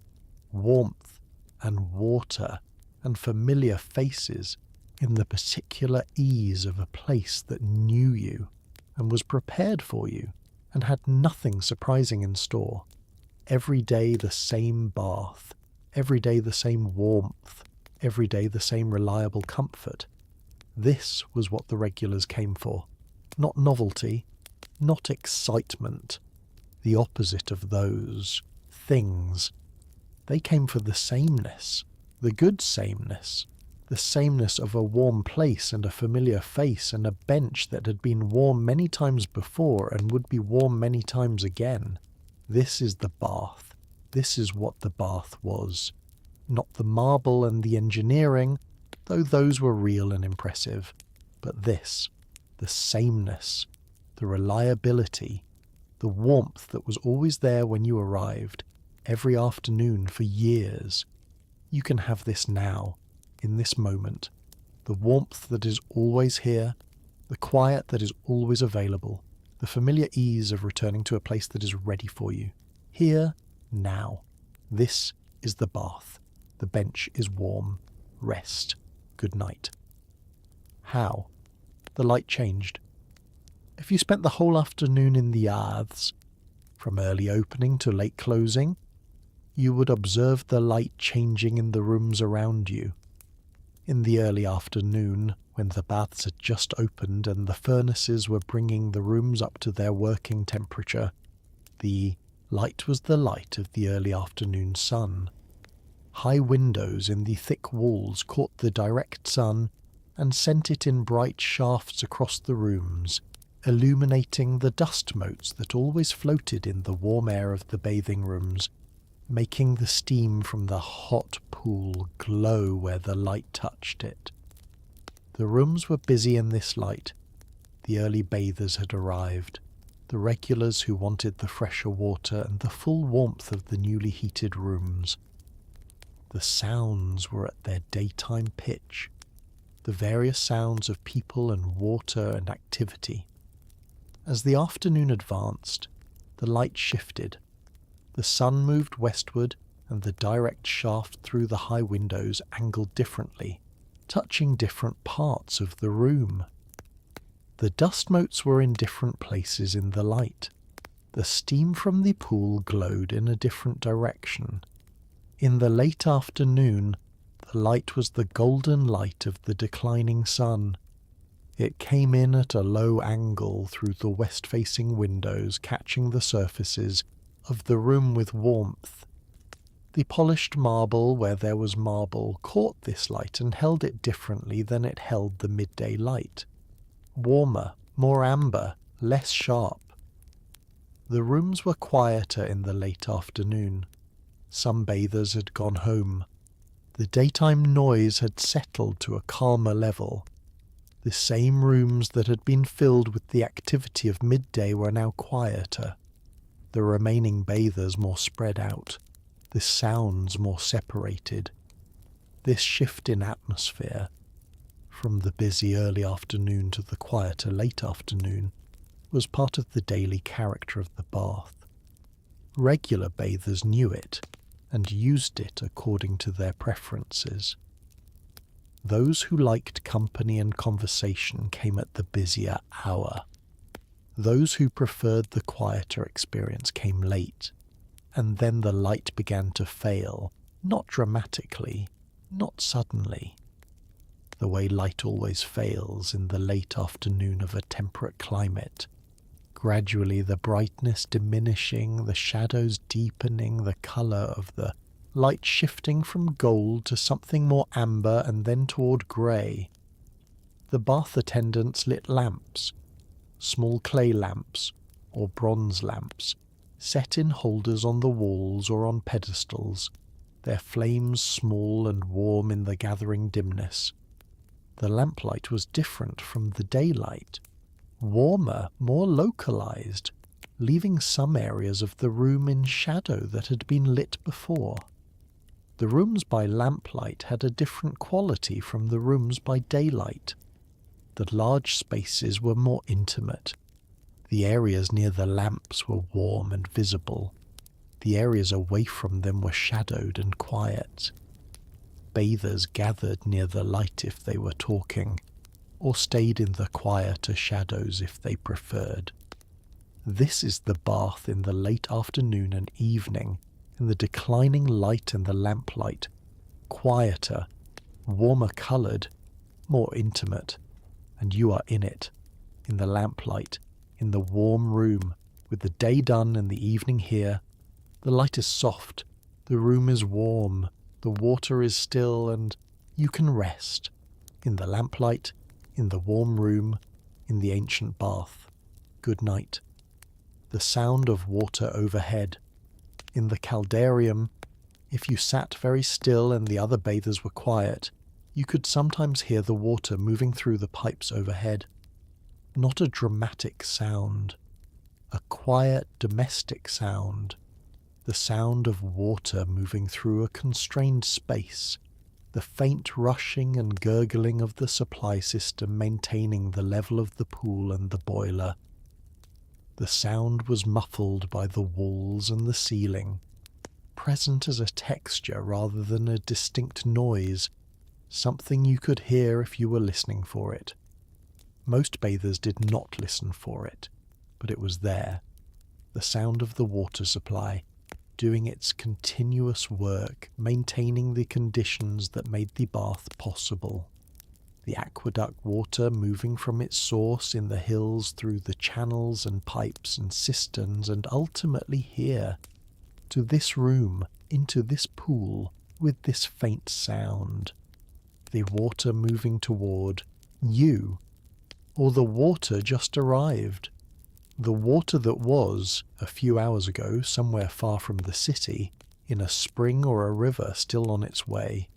warmth and water and familiar faces in the particular ease of a place that knew you and was prepared for you and had nothing surprising in store. Every day the same bath, every day the same warmth, every day the same reliable comfort. This was what the regulars came for. Not novelty, not excitement, the opposite of those things. They came for the sameness, the good sameness, the sameness of a warm place and a familiar face and a bench that had been warm many times before and would be warm many times again. This is the bath. This is what the bath was. Not the marble and the engineering, though those were real and impressive, but this, the sameness, the reliability, the warmth that was always there when you arrived, every afternoon for years. You can have this now, in this moment, the warmth that is always here, the quiet that is always available, the familiar ease of returning to a place that is ready for you. Here, now. This is the bath. The bench is warm. Rest. Good night. How? The light changed. If you spent the whole afternoon in the Baths, from early opening to late closing, you would observe the light changing in the rooms around you. In the early afternoon, when the baths had just opened and the furnaces were bringing the rooms up to their working temperature, the light was the light of the early afternoon sun. High windows in the thick walls caught the direct sun and sent it in bright shafts across the rooms, illuminating the dust motes that always floated in the warm air of the bathing rooms, making the steam from the hot pool glow where the light touched it. The rooms were busy in this light. The early bathers had arrived, the regulars who wanted the fresher water and the full warmth of the newly heated rooms. The sounds were at their daytime pitch, the various sounds of people and water and activity. As the afternoon advanced, the light shifted. The sun moved westward, and the direct shaft through the high windows angled differently, touching different parts of the room. The dust motes were in different places in the light. The steam from the pool glowed in a different direction. In the late afternoon, the light was the golden light of the declining sun. It came in at a low angle through the west-facing windows, catching the surfaces of the room with warmth. The polished marble, where there was marble, caught this light and held it differently than it held the midday light. Warmer, more amber, less sharp. The rooms were quieter in the late afternoon. Some bathers had gone home. The daytime noise had settled to a calmer level. The same rooms that had been filled with the activity of midday were now quieter. The remaining bathers more spread out, the sounds more separated. This shift in atmosphere, from the busy early afternoon to the quieter late afternoon, was part of the daily character of the bath. Regular bathers knew it, and used it according to their preferences. Those who liked company and conversation came at the busier hour. Those who preferred the quieter experience came late, and then the light began to fail, not dramatically, not suddenly. The way light always fails in the late afternoon of a temperate climate, gradually the brightness diminishing, the shadows deepening, the colour of the light shifting from gold to something more amber and then toward grey. The bath attendants lit lamps, small clay lamps or bronze lamps, set in holders on the walls or on pedestals, their flames small and warm in the gathering dimness. The lamplight was different from the daylight, warmer, more localized, leaving some areas of the room in shadow that had been lit before. The rooms by lamplight had a different quality from the rooms by daylight. The large spaces were more intimate. The areas near the lamps were warm and visible. The areas away from them were shadowed and quiet. Bathers gathered near the light if they were talking, or stayed in the quieter shadows if they preferred. This is the bath in the late afternoon and evening, in the declining light and the lamplight, quieter, warmer coloured, more intimate, and you are in it, in the lamplight, in the warm room, with the day done and the evening here. The light is soft, the room is warm, the water is still, and you can rest, in the lamplight, in the warm room, in the ancient bath. Good night. The sound of water overhead. In the caldarium, if you sat very still and the other bathers were quiet, you could sometimes hear the water moving through the pipes overhead. Not a dramatic sound, a quiet domestic sound, the sound of water moving through a constrained space, the faint rushing and gurgling of the supply system maintaining the level of the pool and the boiler. The sound was muffled by the walls and the ceiling, present as a texture rather than a distinct noise, something you could hear if you were listening for it. Most bathers did not listen for it, but it was there, the sound of the water supply, doing its continuous work, maintaining the conditions that made the bath possible. The aqueduct water moving from its source in the hills through the channels and pipes and cisterns and ultimately here, to this room, into this pool, with this faint sound. The water moving toward you, or the water just arrived. The water that was, a few hours ago, somewhere far from the city, in a spring or a river still on its way,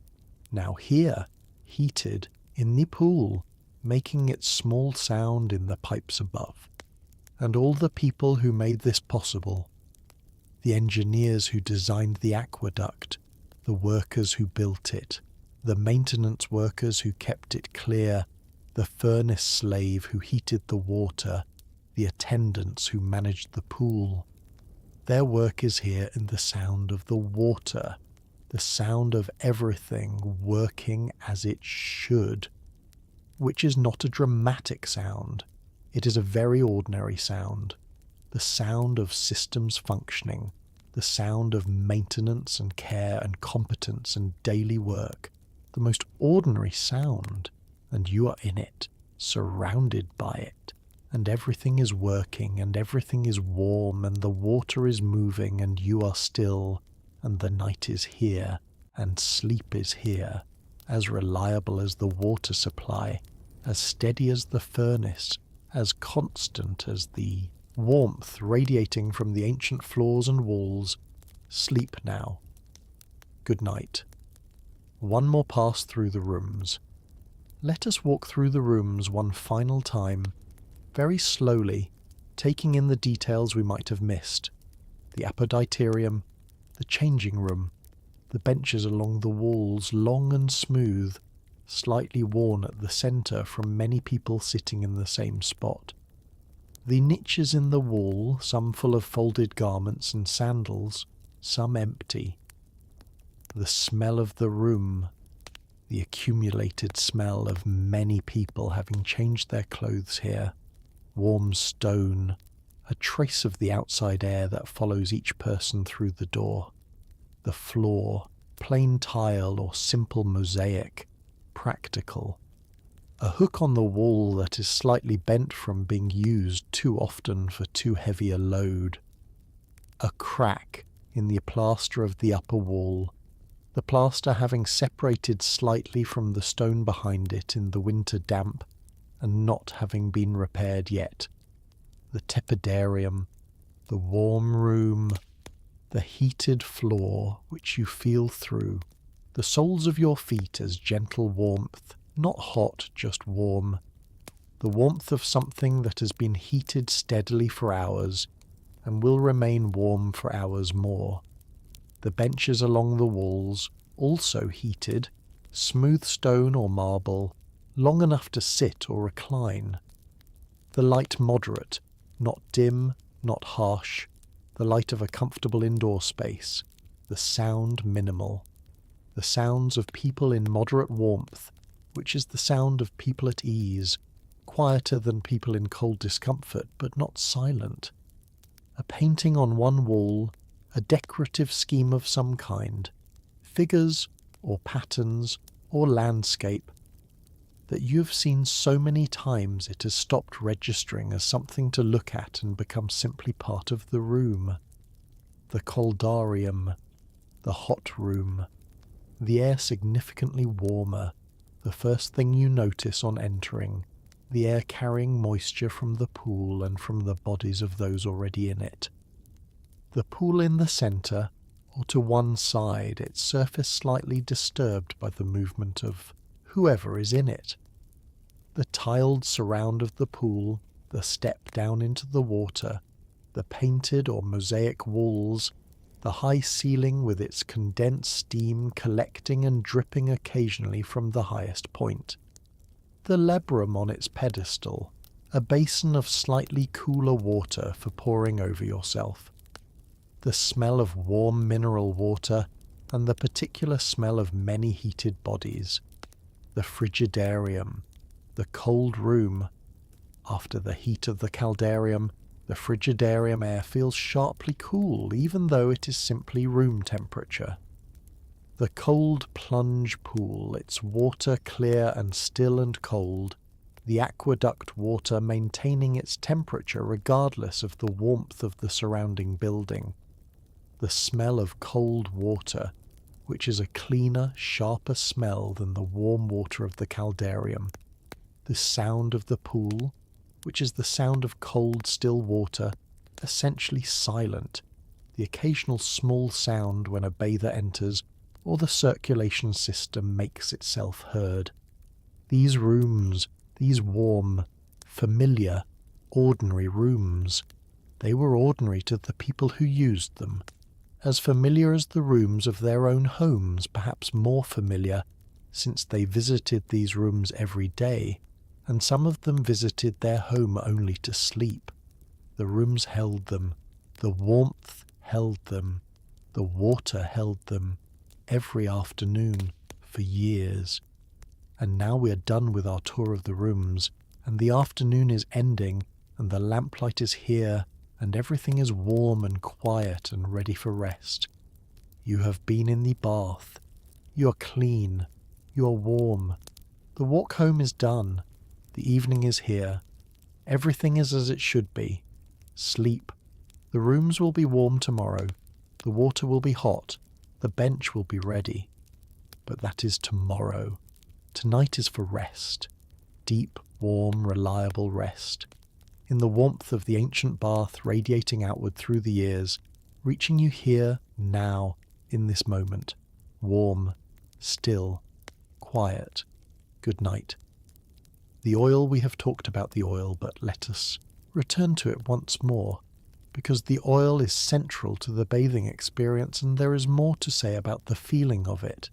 now here, heated, in the pool, making its small sound in the pipes above. And all the people who made this possible, the engineers who designed the aqueduct, the workers who built it, the maintenance workers who kept it clear, the furnace slave who heated the water, the attendants who managed the pool. Their work is here in the sound of the water, the sound of everything working as it should, which is not a dramatic sound. It is a very ordinary sound, the sound of systems functioning, the sound of maintenance and care and competence and daily work, the most ordinary sound, and you are in it, surrounded by it, and everything is working, and everything is warm, and the water is moving, and you are still, and the night is here, and sleep is here, as reliable as the water supply, as steady as the furnace, as constant as the warmth radiating from the ancient floors and walls. Sleep now. Good night. One more pass through the rooms. Let us walk through the rooms one final time, very slowly, taking in the details we might have missed. The apoditerium, the changing room, the benches along the walls, long and smooth, slightly worn at the centre from many people sitting in the same spot. The niches in the wall, some full of folded garments and sandals, some empty. The smell of the room, the accumulated smell of many people having changed their clothes here, warm stone, a trace of the outside air that follows each person through the door. The floor, plain tile or simple mosaic, practical. A hook on the wall that is slightly bent from being used too often for too heavy a load. A crack in the plaster of the upper wall, the plaster having separated slightly from the stone behind it in the winter damp and not having been repaired yet. The tepidarium, the warm room, the heated floor which you feel through, the soles of your feet as gentle warmth, not hot, just warm, the warmth of something that has been heated steadily for hours and will remain warm for hours more. The benches along the walls, also heated, smooth stone or marble, long enough to sit or recline. The light moderate, not dim, not harsh, the light of a comfortable indoor space, the sound minimal. The sounds of people in moderate warmth, which is the sound of people at ease, quieter than people in cold discomfort, but not silent. a painting on one wall, a decorative scheme of some kind, figures or patterns or landscape that you have seen so many times it has stopped registering as something to look at and become simply part of the room. The coldarium, the hot room, the air significantly warmer, the first thing you notice on entering, the air carrying moisture from the pool and from the bodies of those already in it. The pool in the centre, or to one side, its surface slightly disturbed by the movement of whoever is in it. The tiled surround of the pool, the step down into the water, the painted or mosaic walls, the high ceiling with its condensed steam collecting and dripping occasionally from the highest point. The labrum on its pedestal, a basin of slightly cooler water for pouring over yourself. The smell of warm mineral water and the particular smell of many heated bodies. The frigidarium, the cold room. After the heat of the caldarium, the frigidarium air feels sharply cool even though it is simply room temperature. The cold plunge pool, its water clear and still and cold, the aqueduct water maintaining its temperature regardless of the warmth of the surrounding building. The smell of cold water, which is a cleaner, sharper smell than the warm water of the caldarium. The sound of the pool, which is the sound of cold, still water, essentially silent, the occasional small sound when a bather enters or the circulation system makes itself heard. These rooms, these warm, familiar, ordinary rooms, they were ordinary to the people who used them, as familiar as the rooms of their own homes, perhaps more familiar, since they visited these rooms every day, and some of them visited their home only to sleep. The rooms held them, the warmth held them, the water held them, every afternoon, for years. And now we are done with our tour of the rooms, and the afternoon is ending, and the lamplight is here, and everything is warm and quiet and ready for rest. You have been in the bath. You are clean. You are warm. The walk home is done. The evening is here. Everything is as it should be. Sleep. The rooms will be warm tomorrow. The water will be hot. The bench will be ready. But that is tomorrow. Tonight is for rest. Deep, warm, reliable rest. In the warmth of the ancient bath radiating outward through the years, reaching you here, now, in this moment. Warm, still, quiet. Good night. The oil, we have talked about the oil, but let us return to it once more, because the oil is central to the bathing experience and there is more to say about the feeling of it.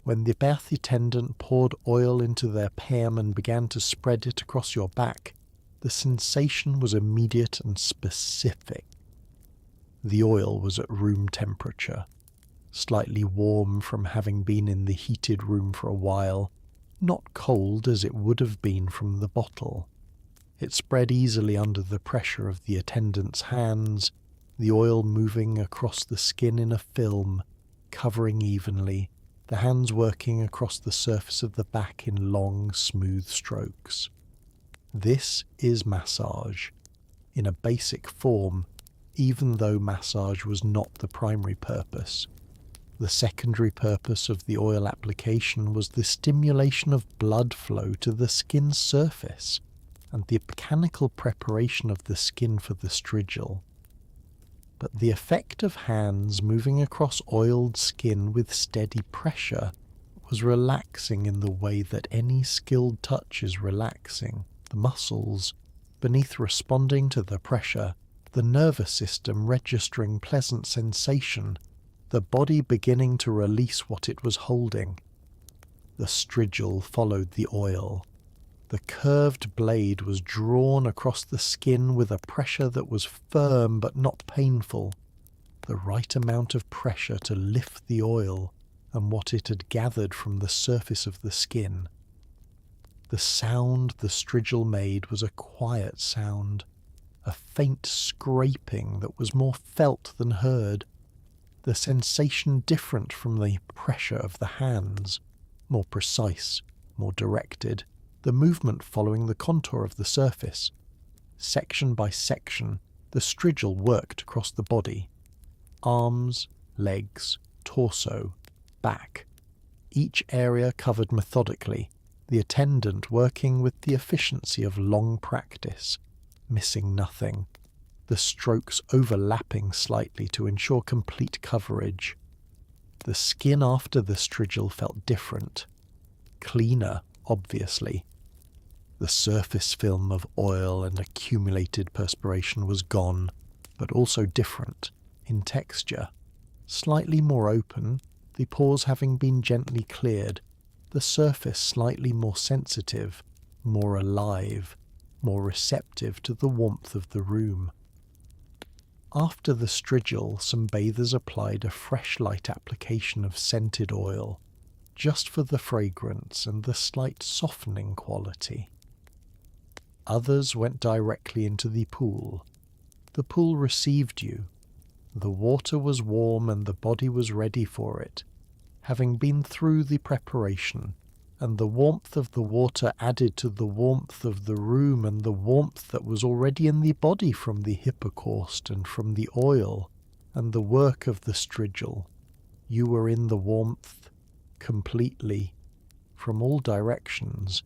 When the bath attendant poured oil into their pan and began to spread it across your back, the sensation was immediate and specific. The oil was at room temperature, slightly warm from having been in the heated room for a while, not cold as it would have been from the bottle. It spread easily under the pressure of the attendant's hands, the oil moving across the skin in a film, covering evenly, the hands working across the surface of the back in long, smooth strokes. This is massage, in a basic form, even though massage was not the primary purpose. The secondary purpose of the oil application was the stimulation of blood flow to the skin surface and the mechanical preparation of the skin for the strigil. But the effect of hands moving across oiled skin with steady pressure was relaxing in the way that any skilled touch is relaxing. The muscles, beneath responding to the pressure, the nervous system registering pleasant sensation, the body beginning to release what it was holding. The strigil followed the oil. The curved blade was drawn across the skin with a pressure that was firm but not painful, the right amount of pressure to lift the oil and what it had gathered from the surface of the skin. The sound the strigil made was a quiet sound, a faint scraping that was more felt than heard, the sensation different from the pressure of the hands, more precise, more directed, the movement following the contour of the surface. Section by section, the strigil worked across the body. Arms, legs, torso, back. Each area covered methodically, the attendant working with the efficiency of long practice, missing nothing, the strokes overlapping slightly to ensure complete coverage. The skin after the strigil felt different, cleaner, obviously. The surface film of oil and accumulated perspiration was gone, but also different in texture, slightly more open, the pores having been gently cleared, the surface slightly more sensitive, more alive, more receptive to the warmth of the room. After the strigil, some bathers applied a fresh light application of scented oil, just for the fragrance and the slight softening quality. Others went directly into the pool. The pool received you. The water was warm and the body was ready for it, having been through the preparation, and the warmth of the water added to the warmth of the room and the warmth that was already in the body from the hypocaust and from the oil and the work of the strigil. You were in the warmth completely, from all directions.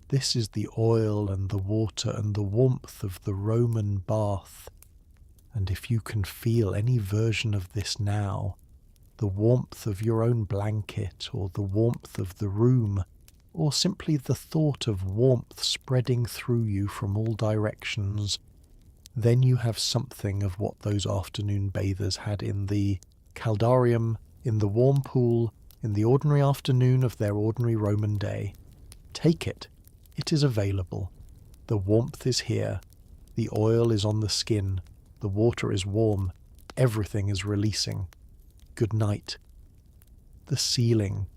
This is the oil and the water and the warmth of the Roman bath. And if you can feel any version of this now, the warmth of your own blanket or the warmth of the room, or simply the thought of warmth spreading through you from all directions, then you have something of what those afternoon bathers had in the caldarium, in the warm pool, in the ordinary afternoon of their ordinary Roman day. Take it. It is available. The warmth is here. The oil is on the skin. The water is warm. Everything is releasing. Good night. The ceiling.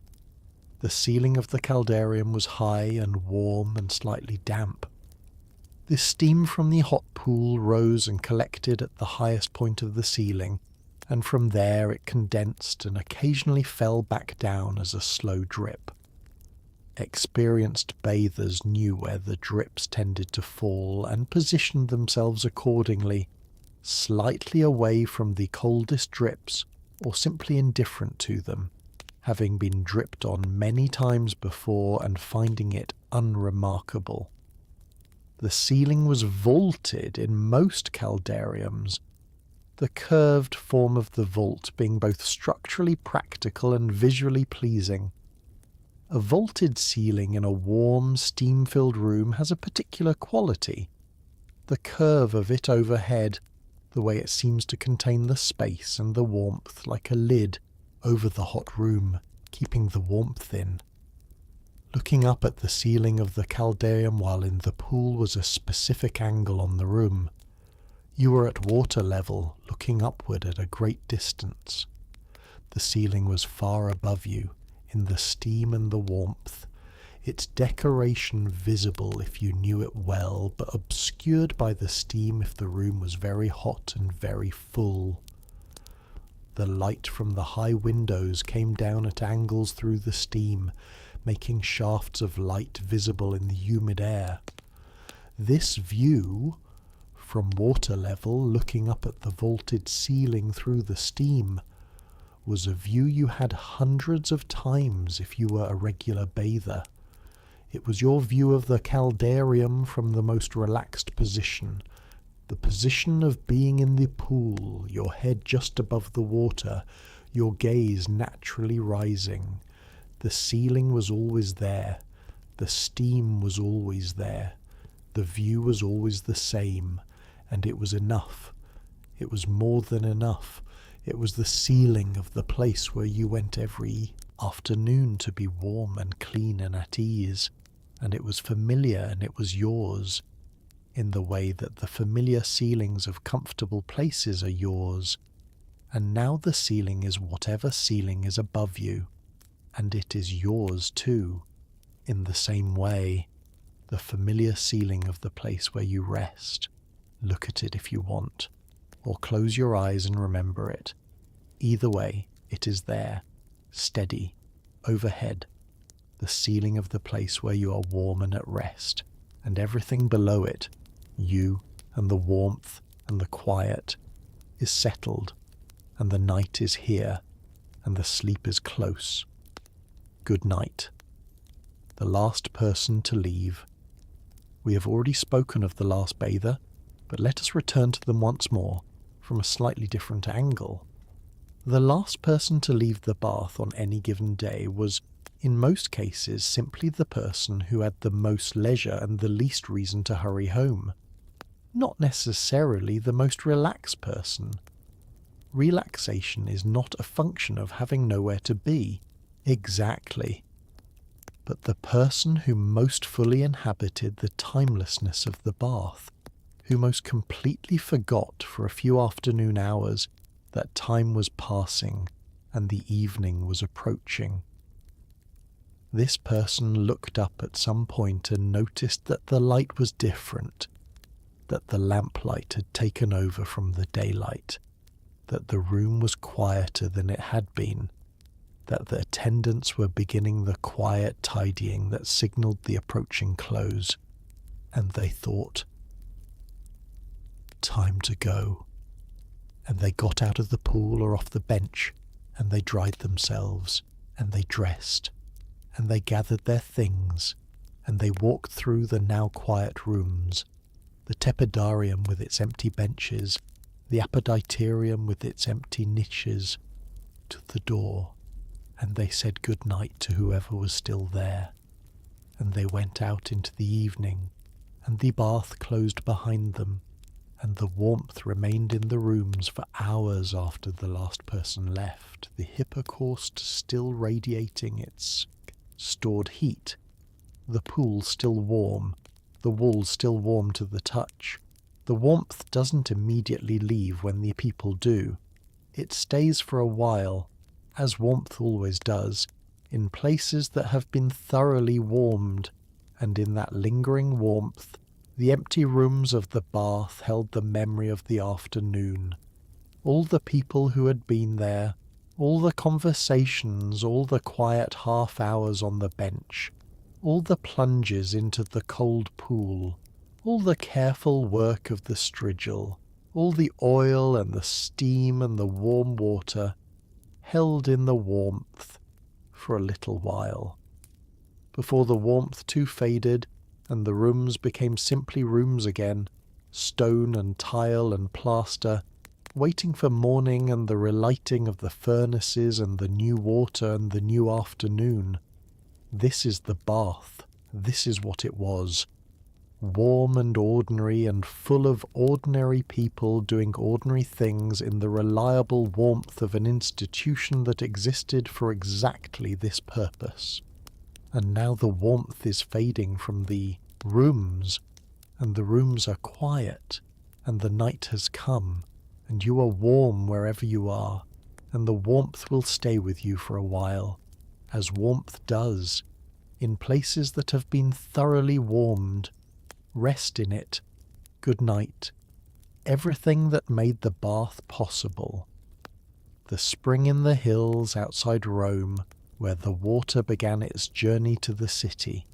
The ceiling of the caldarium was high and warm and slightly damp. The steam from the hot pool rose and collected at the highest point of the ceiling, and from there it condensed and occasionally fell back down as a slow drip. Experienced bathers knew where the drips tended to fall and positioned themselves accordingly, slightly away from the coldest drips or simply indifferent to them, having been dripped on many times before and finding it unremarkable. The ceiling was vaulted in most caldariums, the curved form of the vault being both structurally practical and visually pleasing. A vaulted ceiling in a warm, steam-filled room has a particular quality. The curve of it overhead, the way it seems to contain the space and the warmth like a lid over the hot room, keeping the warmth in. Looking up at the ceiling of the caldarium while in the pool was a specific angle on the room. You were at water level, looking upward at a great distance. The ceiling was far above you, in the steam and the warmth, its decoration visible if you knew it well, but obscured by the steam if the room was very hot and very full. The light from the high windows came down at angles through the steam, making shafts of light visible in the humid air. This view, from water level looking up at the vaulted ceiling through the steam, was a view you had hundreds of times if you were a regular bather. It was your view of the caldarium from the most relaxed position, the position of being in the pool, your head just above the water, your gaze naturally rising. The ceiling was always there, the steam was always there, the view was always the same, and it was enough. It was more than enough. It was the ceiling of the place where you went every afternoon to be warm and clean and at ease, and it was familiar and it was yours, in the way that the familiar ceilings of comfortable places are yours, and now the ceiling is whatever ceiling is above you, and it is yours too, in the same way, the familiar ceiling of the place where you rest. Look at it if you want, or close your eyes and remember it. Either way, it is there, steady, overhead, the ceiling of the place where you are warm and at rest, and everything below it, you and the warmth and the quiet, is settled, and the night is here, and the sleep is close. Good night. The last person to leave. We have already spoken of the last bather, but let us return to them once more, from a slightly different angle. The last person to leave the bath on any given day was, in most cases, simply the person who had the most leisure and the least reason to hurry home. Not necessarily the most relaxed person. Relaxation is not a function of having nowhere to be. Exactly. But the person who most fully inhabited the timelessness of the bath, who most completely forgot for a few afternoon hours that time was passing and the evening was approaching. This person looked up at some point and noticed that the light was different, that the lamplight had taken over from the daylight, that the room was quieter than it had been, that the attendants were beginning the quiet tidying that signalled the approaching close, and they thought, time to go. And they got out of the pool or off the bench, and they dried themselves, and they dressed, and they gathered their things, and they walked through the now quiet rooms, the tepidarium with its empty benches, the apoditerium with its empty niches, to the door, and they said good night to whoever was still there, and they went out into the evening, and the bath closed behind them, and the warmth remained in the rooms for hours after the last person left, the hippocaust still radiating its stored heat, the pool still warm, the walls still warm to the touch. The warmth doesn't immediately leave when the people do. It stays for a while, as warmth always does, in places that have been thoroughly warmed, and in that lingering warmth, the empty rooms of the bath held the memory of the afternoon. All the people who had been there, all the conversations, all the quiet half hours on the bench, all the plunges into the cold pool, all the careful work of the strigil, all the oil and the steam and the warm water, held in the warmth for a little while, before the warmth too faded and the rooms became simply rooms again, stone and tile and plaster, waiting for morning and the relighting of the furnaces and the new water and the new afternoon. This is the bath. This is what it was. Warm and ordinary and full of ordinary people doing ordinary things in the reliable warmth of an institution that existed for exactly this purpose. And now the warmth is fading from the rooms, and the rooms are quiet, and the night has come, and you are warm wherever you are, and the warmth will stay with you for a while, as warmth does, in places that have been thoroughly warmed. Rest in it. Good night. Everything that made the bath possible. The spring in the hills outside Rome, where the water began its journey to the city.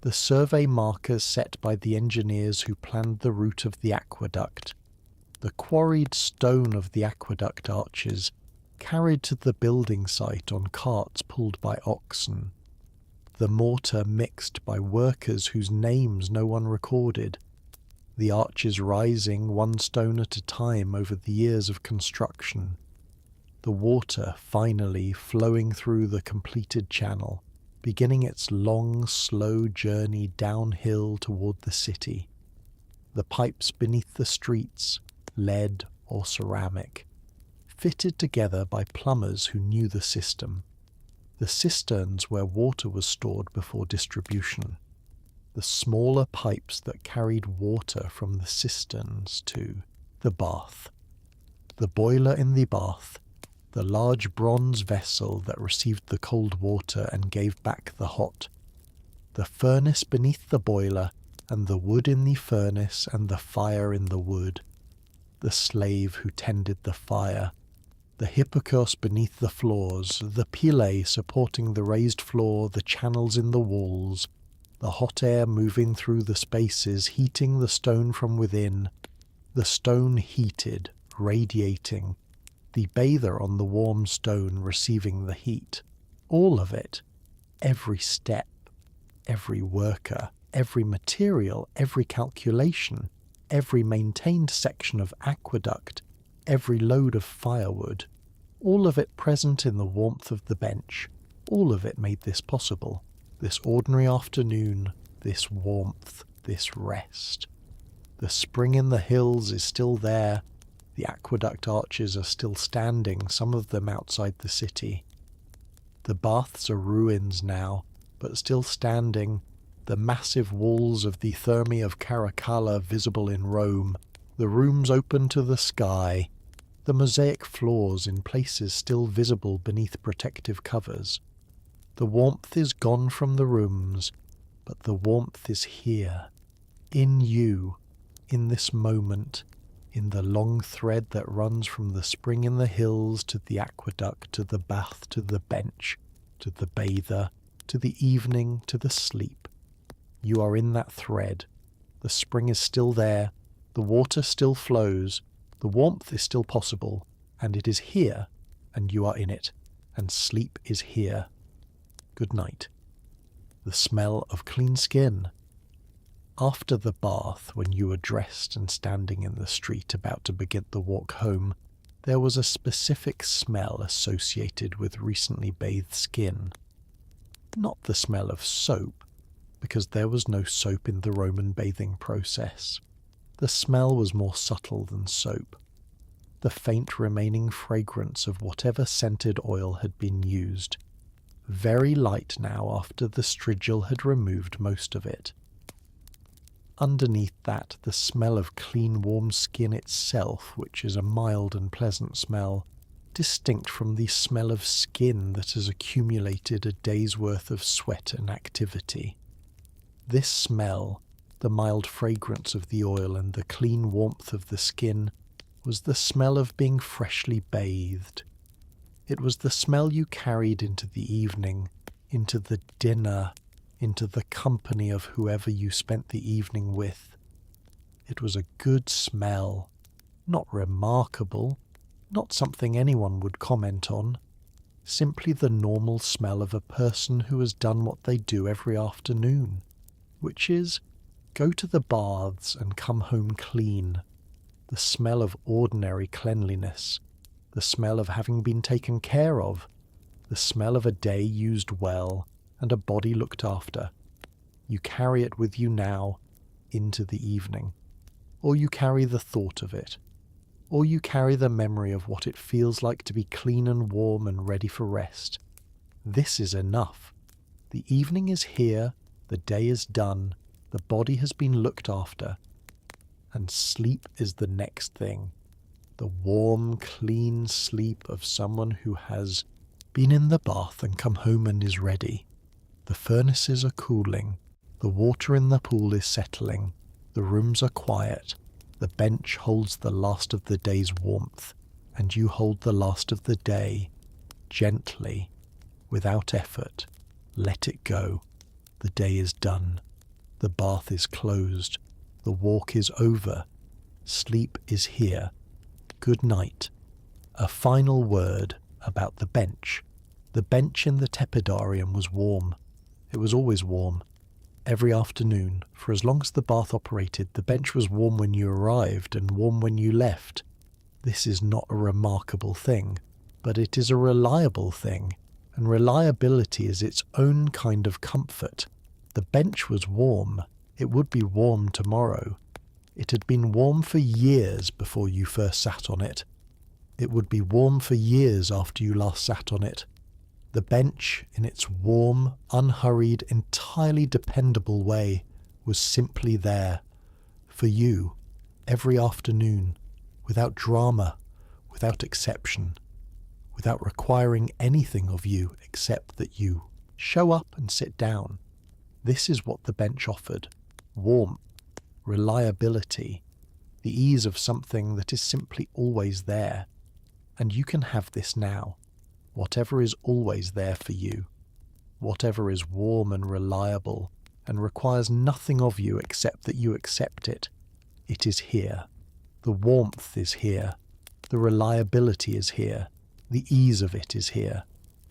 The survey markers set by the engineers who planned the route of the aqueduct. The quarried stone of the aqueduct arches, carried to the building site on carts pulled by oxen. The mortar mixed by workers whose names no one recorded, the arches rising one stone at a time over the years of construction, the water finally flowing through the completed channel, beginning its long, slow journey downhill toward the city, the pipes beneath the streets, lead or ceramic, fitted together by plumbers who knew the system, the cisterns where water was stored before distribution, the smaller pipes that carried water from the cisterns to the bath, the boiler in the bath, the large bronze vessel that received the cold water and gave back the hot, the furnace beneath the boiler, and the wood in the furnace and the fire in the wood, the slave who tended the fire, the hypocras beneath the floors, the pile supporting the raised floor, the channels in the walls, the hot air moving through the spaces, heating the stone from within, the stone heated, radiating, the bather on the warm stone receiving the heat. All of it, every step, every worker, every material, every calculation, every maintained section of aqueduct, every load of firewood, all of it present in the warmth of the bench, all of it made this possible, this ordinary afternoon, this warmth, this rest. The spring in the hills is still there, the aqueduct arches are still standing, some of them outside the city. The baths are ruins now, but still standing, the massive walls of the Thermae of Caracalla visible in Rome, the rooms open to the sky, the mosaic floors in places still visible beneath protective covers. The warmth is gone from the rooms, but the warmth is here, in you, in this moment, in the long thread that runs from the spring in the hills to the aqueduct, to the bath, to the bench, to the bather, to the evening, to the sleep. You are in that thread. The spring is still there, the water still flows, the warmth is still possible, and it is here, and you are in it, and sleep is here. Good night. The smell of clean skin. After the bath, when you were dressed and standing in the street about to begin the walk home, there was a specific smell associated with recently bathed skin. Not the smell of soap, because there was no soap in the Roman bathing process. The smell was more subtle than soap. The faint remaining fragrance of whatever scented oil had been used. Very light now after the strigil had removed most of it. Underneath that, the smell of clean warm skin itself, which is a mild and pleasant smell, distinct from the smell of skin that has accumulated a day's worth of sweat and activity. This smell, the mild fragrance of the oil and the clean warmth of the skin, was the smell of being freshly bathed. It was the smell you carried into the evening, into the dinner, into the company of whoever you spent the evening with. It was a good smell, not remarkable, not something anyone would comment on, simply the normal smell of a person who has done what they do every afternoon, which is go to the baths and come home clean. The smell of ordinary cleanliness, the smell of having been taken care of, the smell of a day used well and a body looked after. You carry it with you now into the evening, or you carry the thought of it, or you carry the memory of what it feels like to be clean and warm and ready for rest. This is enough. The evening is here, the day is done, the body has been looked after, and sleep is the next thing. The warm, clean sleep of someone who has been in the bath and come home and is ready. The furnaces are cooling, the water in the pool is settling, the rooms are quiet, the bench holds the last of the day's warmth, and you hold the last of the day, gently, without effort. Let it go. The day is done. The bath is closed. The walk is over. Sleep is here. Good night. A final word about the bench. The bench in the tepidarium was warm. It was always warm. Every afternoon, for as long as the bath operated, the bench was warm when you arrived and warm when you left. This is not a remarkable thing, but it is a reliable thing, and reliability is its own kind of comfort. The bench was warm. It would be warm tomorrow. It had been warm for years before you first sat on it. It would be warm for years after you last sat on it. The bench, in its warm, unhurried, entirely dependable way, was simply there, for you, every afternoon, without drama, without exception, without requiring anything of you except that you show up and sit down. This is what the bench offered. warmth, reliability, the ease of something that is simply always there. And you can have this now, whatever is always there for you, whatever is warm and reliable and requires nothing of you except that you accept it. It is here. The warmth is here. The reliability is here. The ease of it is here.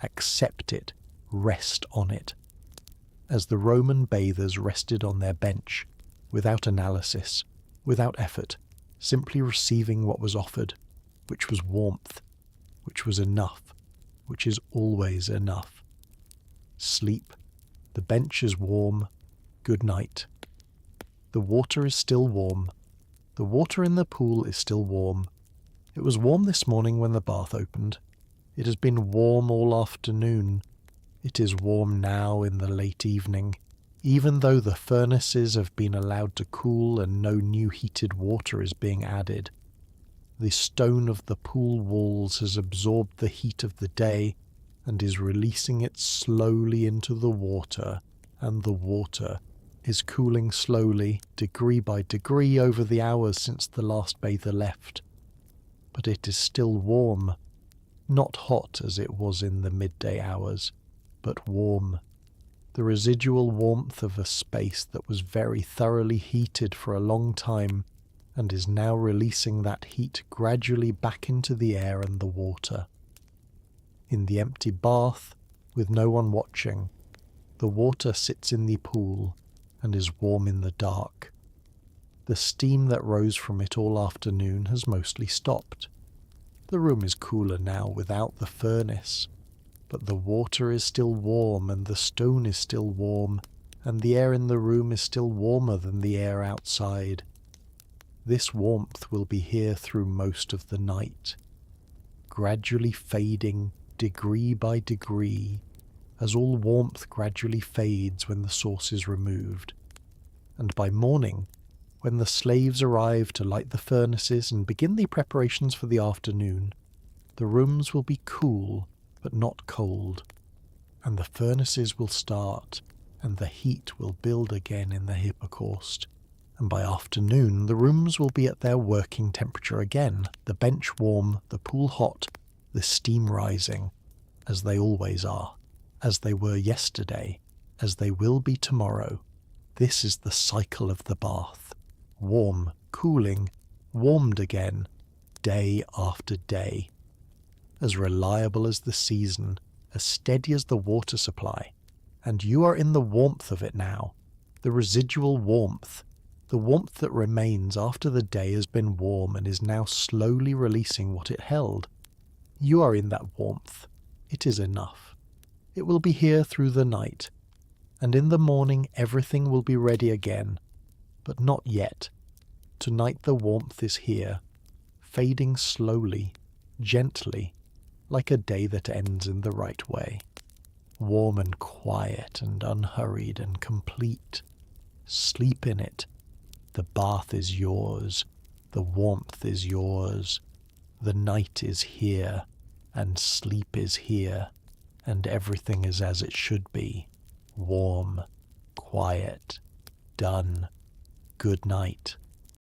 Accept it. Rest on it. As the Roman bathers rested on their bench, without analysis, without effort, simply receiving what was offered, which was warmth, which was enough, which is always enough. Sleep. The bench is warm. Good night. The water is still warm. The water in the pool is still warm. It was warm this morning when the bath opened. It has been warm all afternoon. It is warm now in the late evening, even though the furnaces have been allowed to cool and no new heated water is being added. The stone of the pool walls has absorbed the heat of the day and is releasing it slowly into the water, and the water is cooling slowly, degree by degree, over the hours since the last bather left. But it is still warm, not hot as it was in the midday hours, but warm. The residual warmth of a space that was very thoroughly heated for a long time and is now releasing that heat gradually back into the air and the water. In the empty bath, with no one watching, the water sits in the pool and is warm in the dark. The steam that rose from it all afternoon has mostly stopped. The room is cooler now without the furnace, but the water is still warm and the stone is still warm, and the air in the room is still warmer than the air outside. This warmth will be here through most of the night, gradually fading degree by degree, as all warmth gradually fades when the source is removed. And by morning, when the slaves arrive to light the furnaces and begin the preparations for the afternoon, the rooms will be cool but not cold, and the furnaces will start, and the heat will build again in the hypocaust. And by afternoon the rooms will be at their working temperature again, the bench warm, the pool hot, the steam rising, as they always are, as they were yesterday, as they will be tomorrow. This is the cycle of the bath. Warm, cooling, warmed again, day after day. As reliable as the season, as steady as the water supply, and you are in the warmth of it now, the residual warmth, the warmth that remains after the day has been warm and is now slowly releasing what it held. You are in that warmth. It is enough. It will be here through the night, and in the morning everything will be ready again, but not yet. Tonight the warmth is here, fading slowly, gently, like a day that ends in the right way. Warm and quiet and unhurried and complete. Sleep in it. The bath is yours. The warmth is yours. The night is here, and sleep is here, and everything is as it should be. Warm, quiet, done. Good night.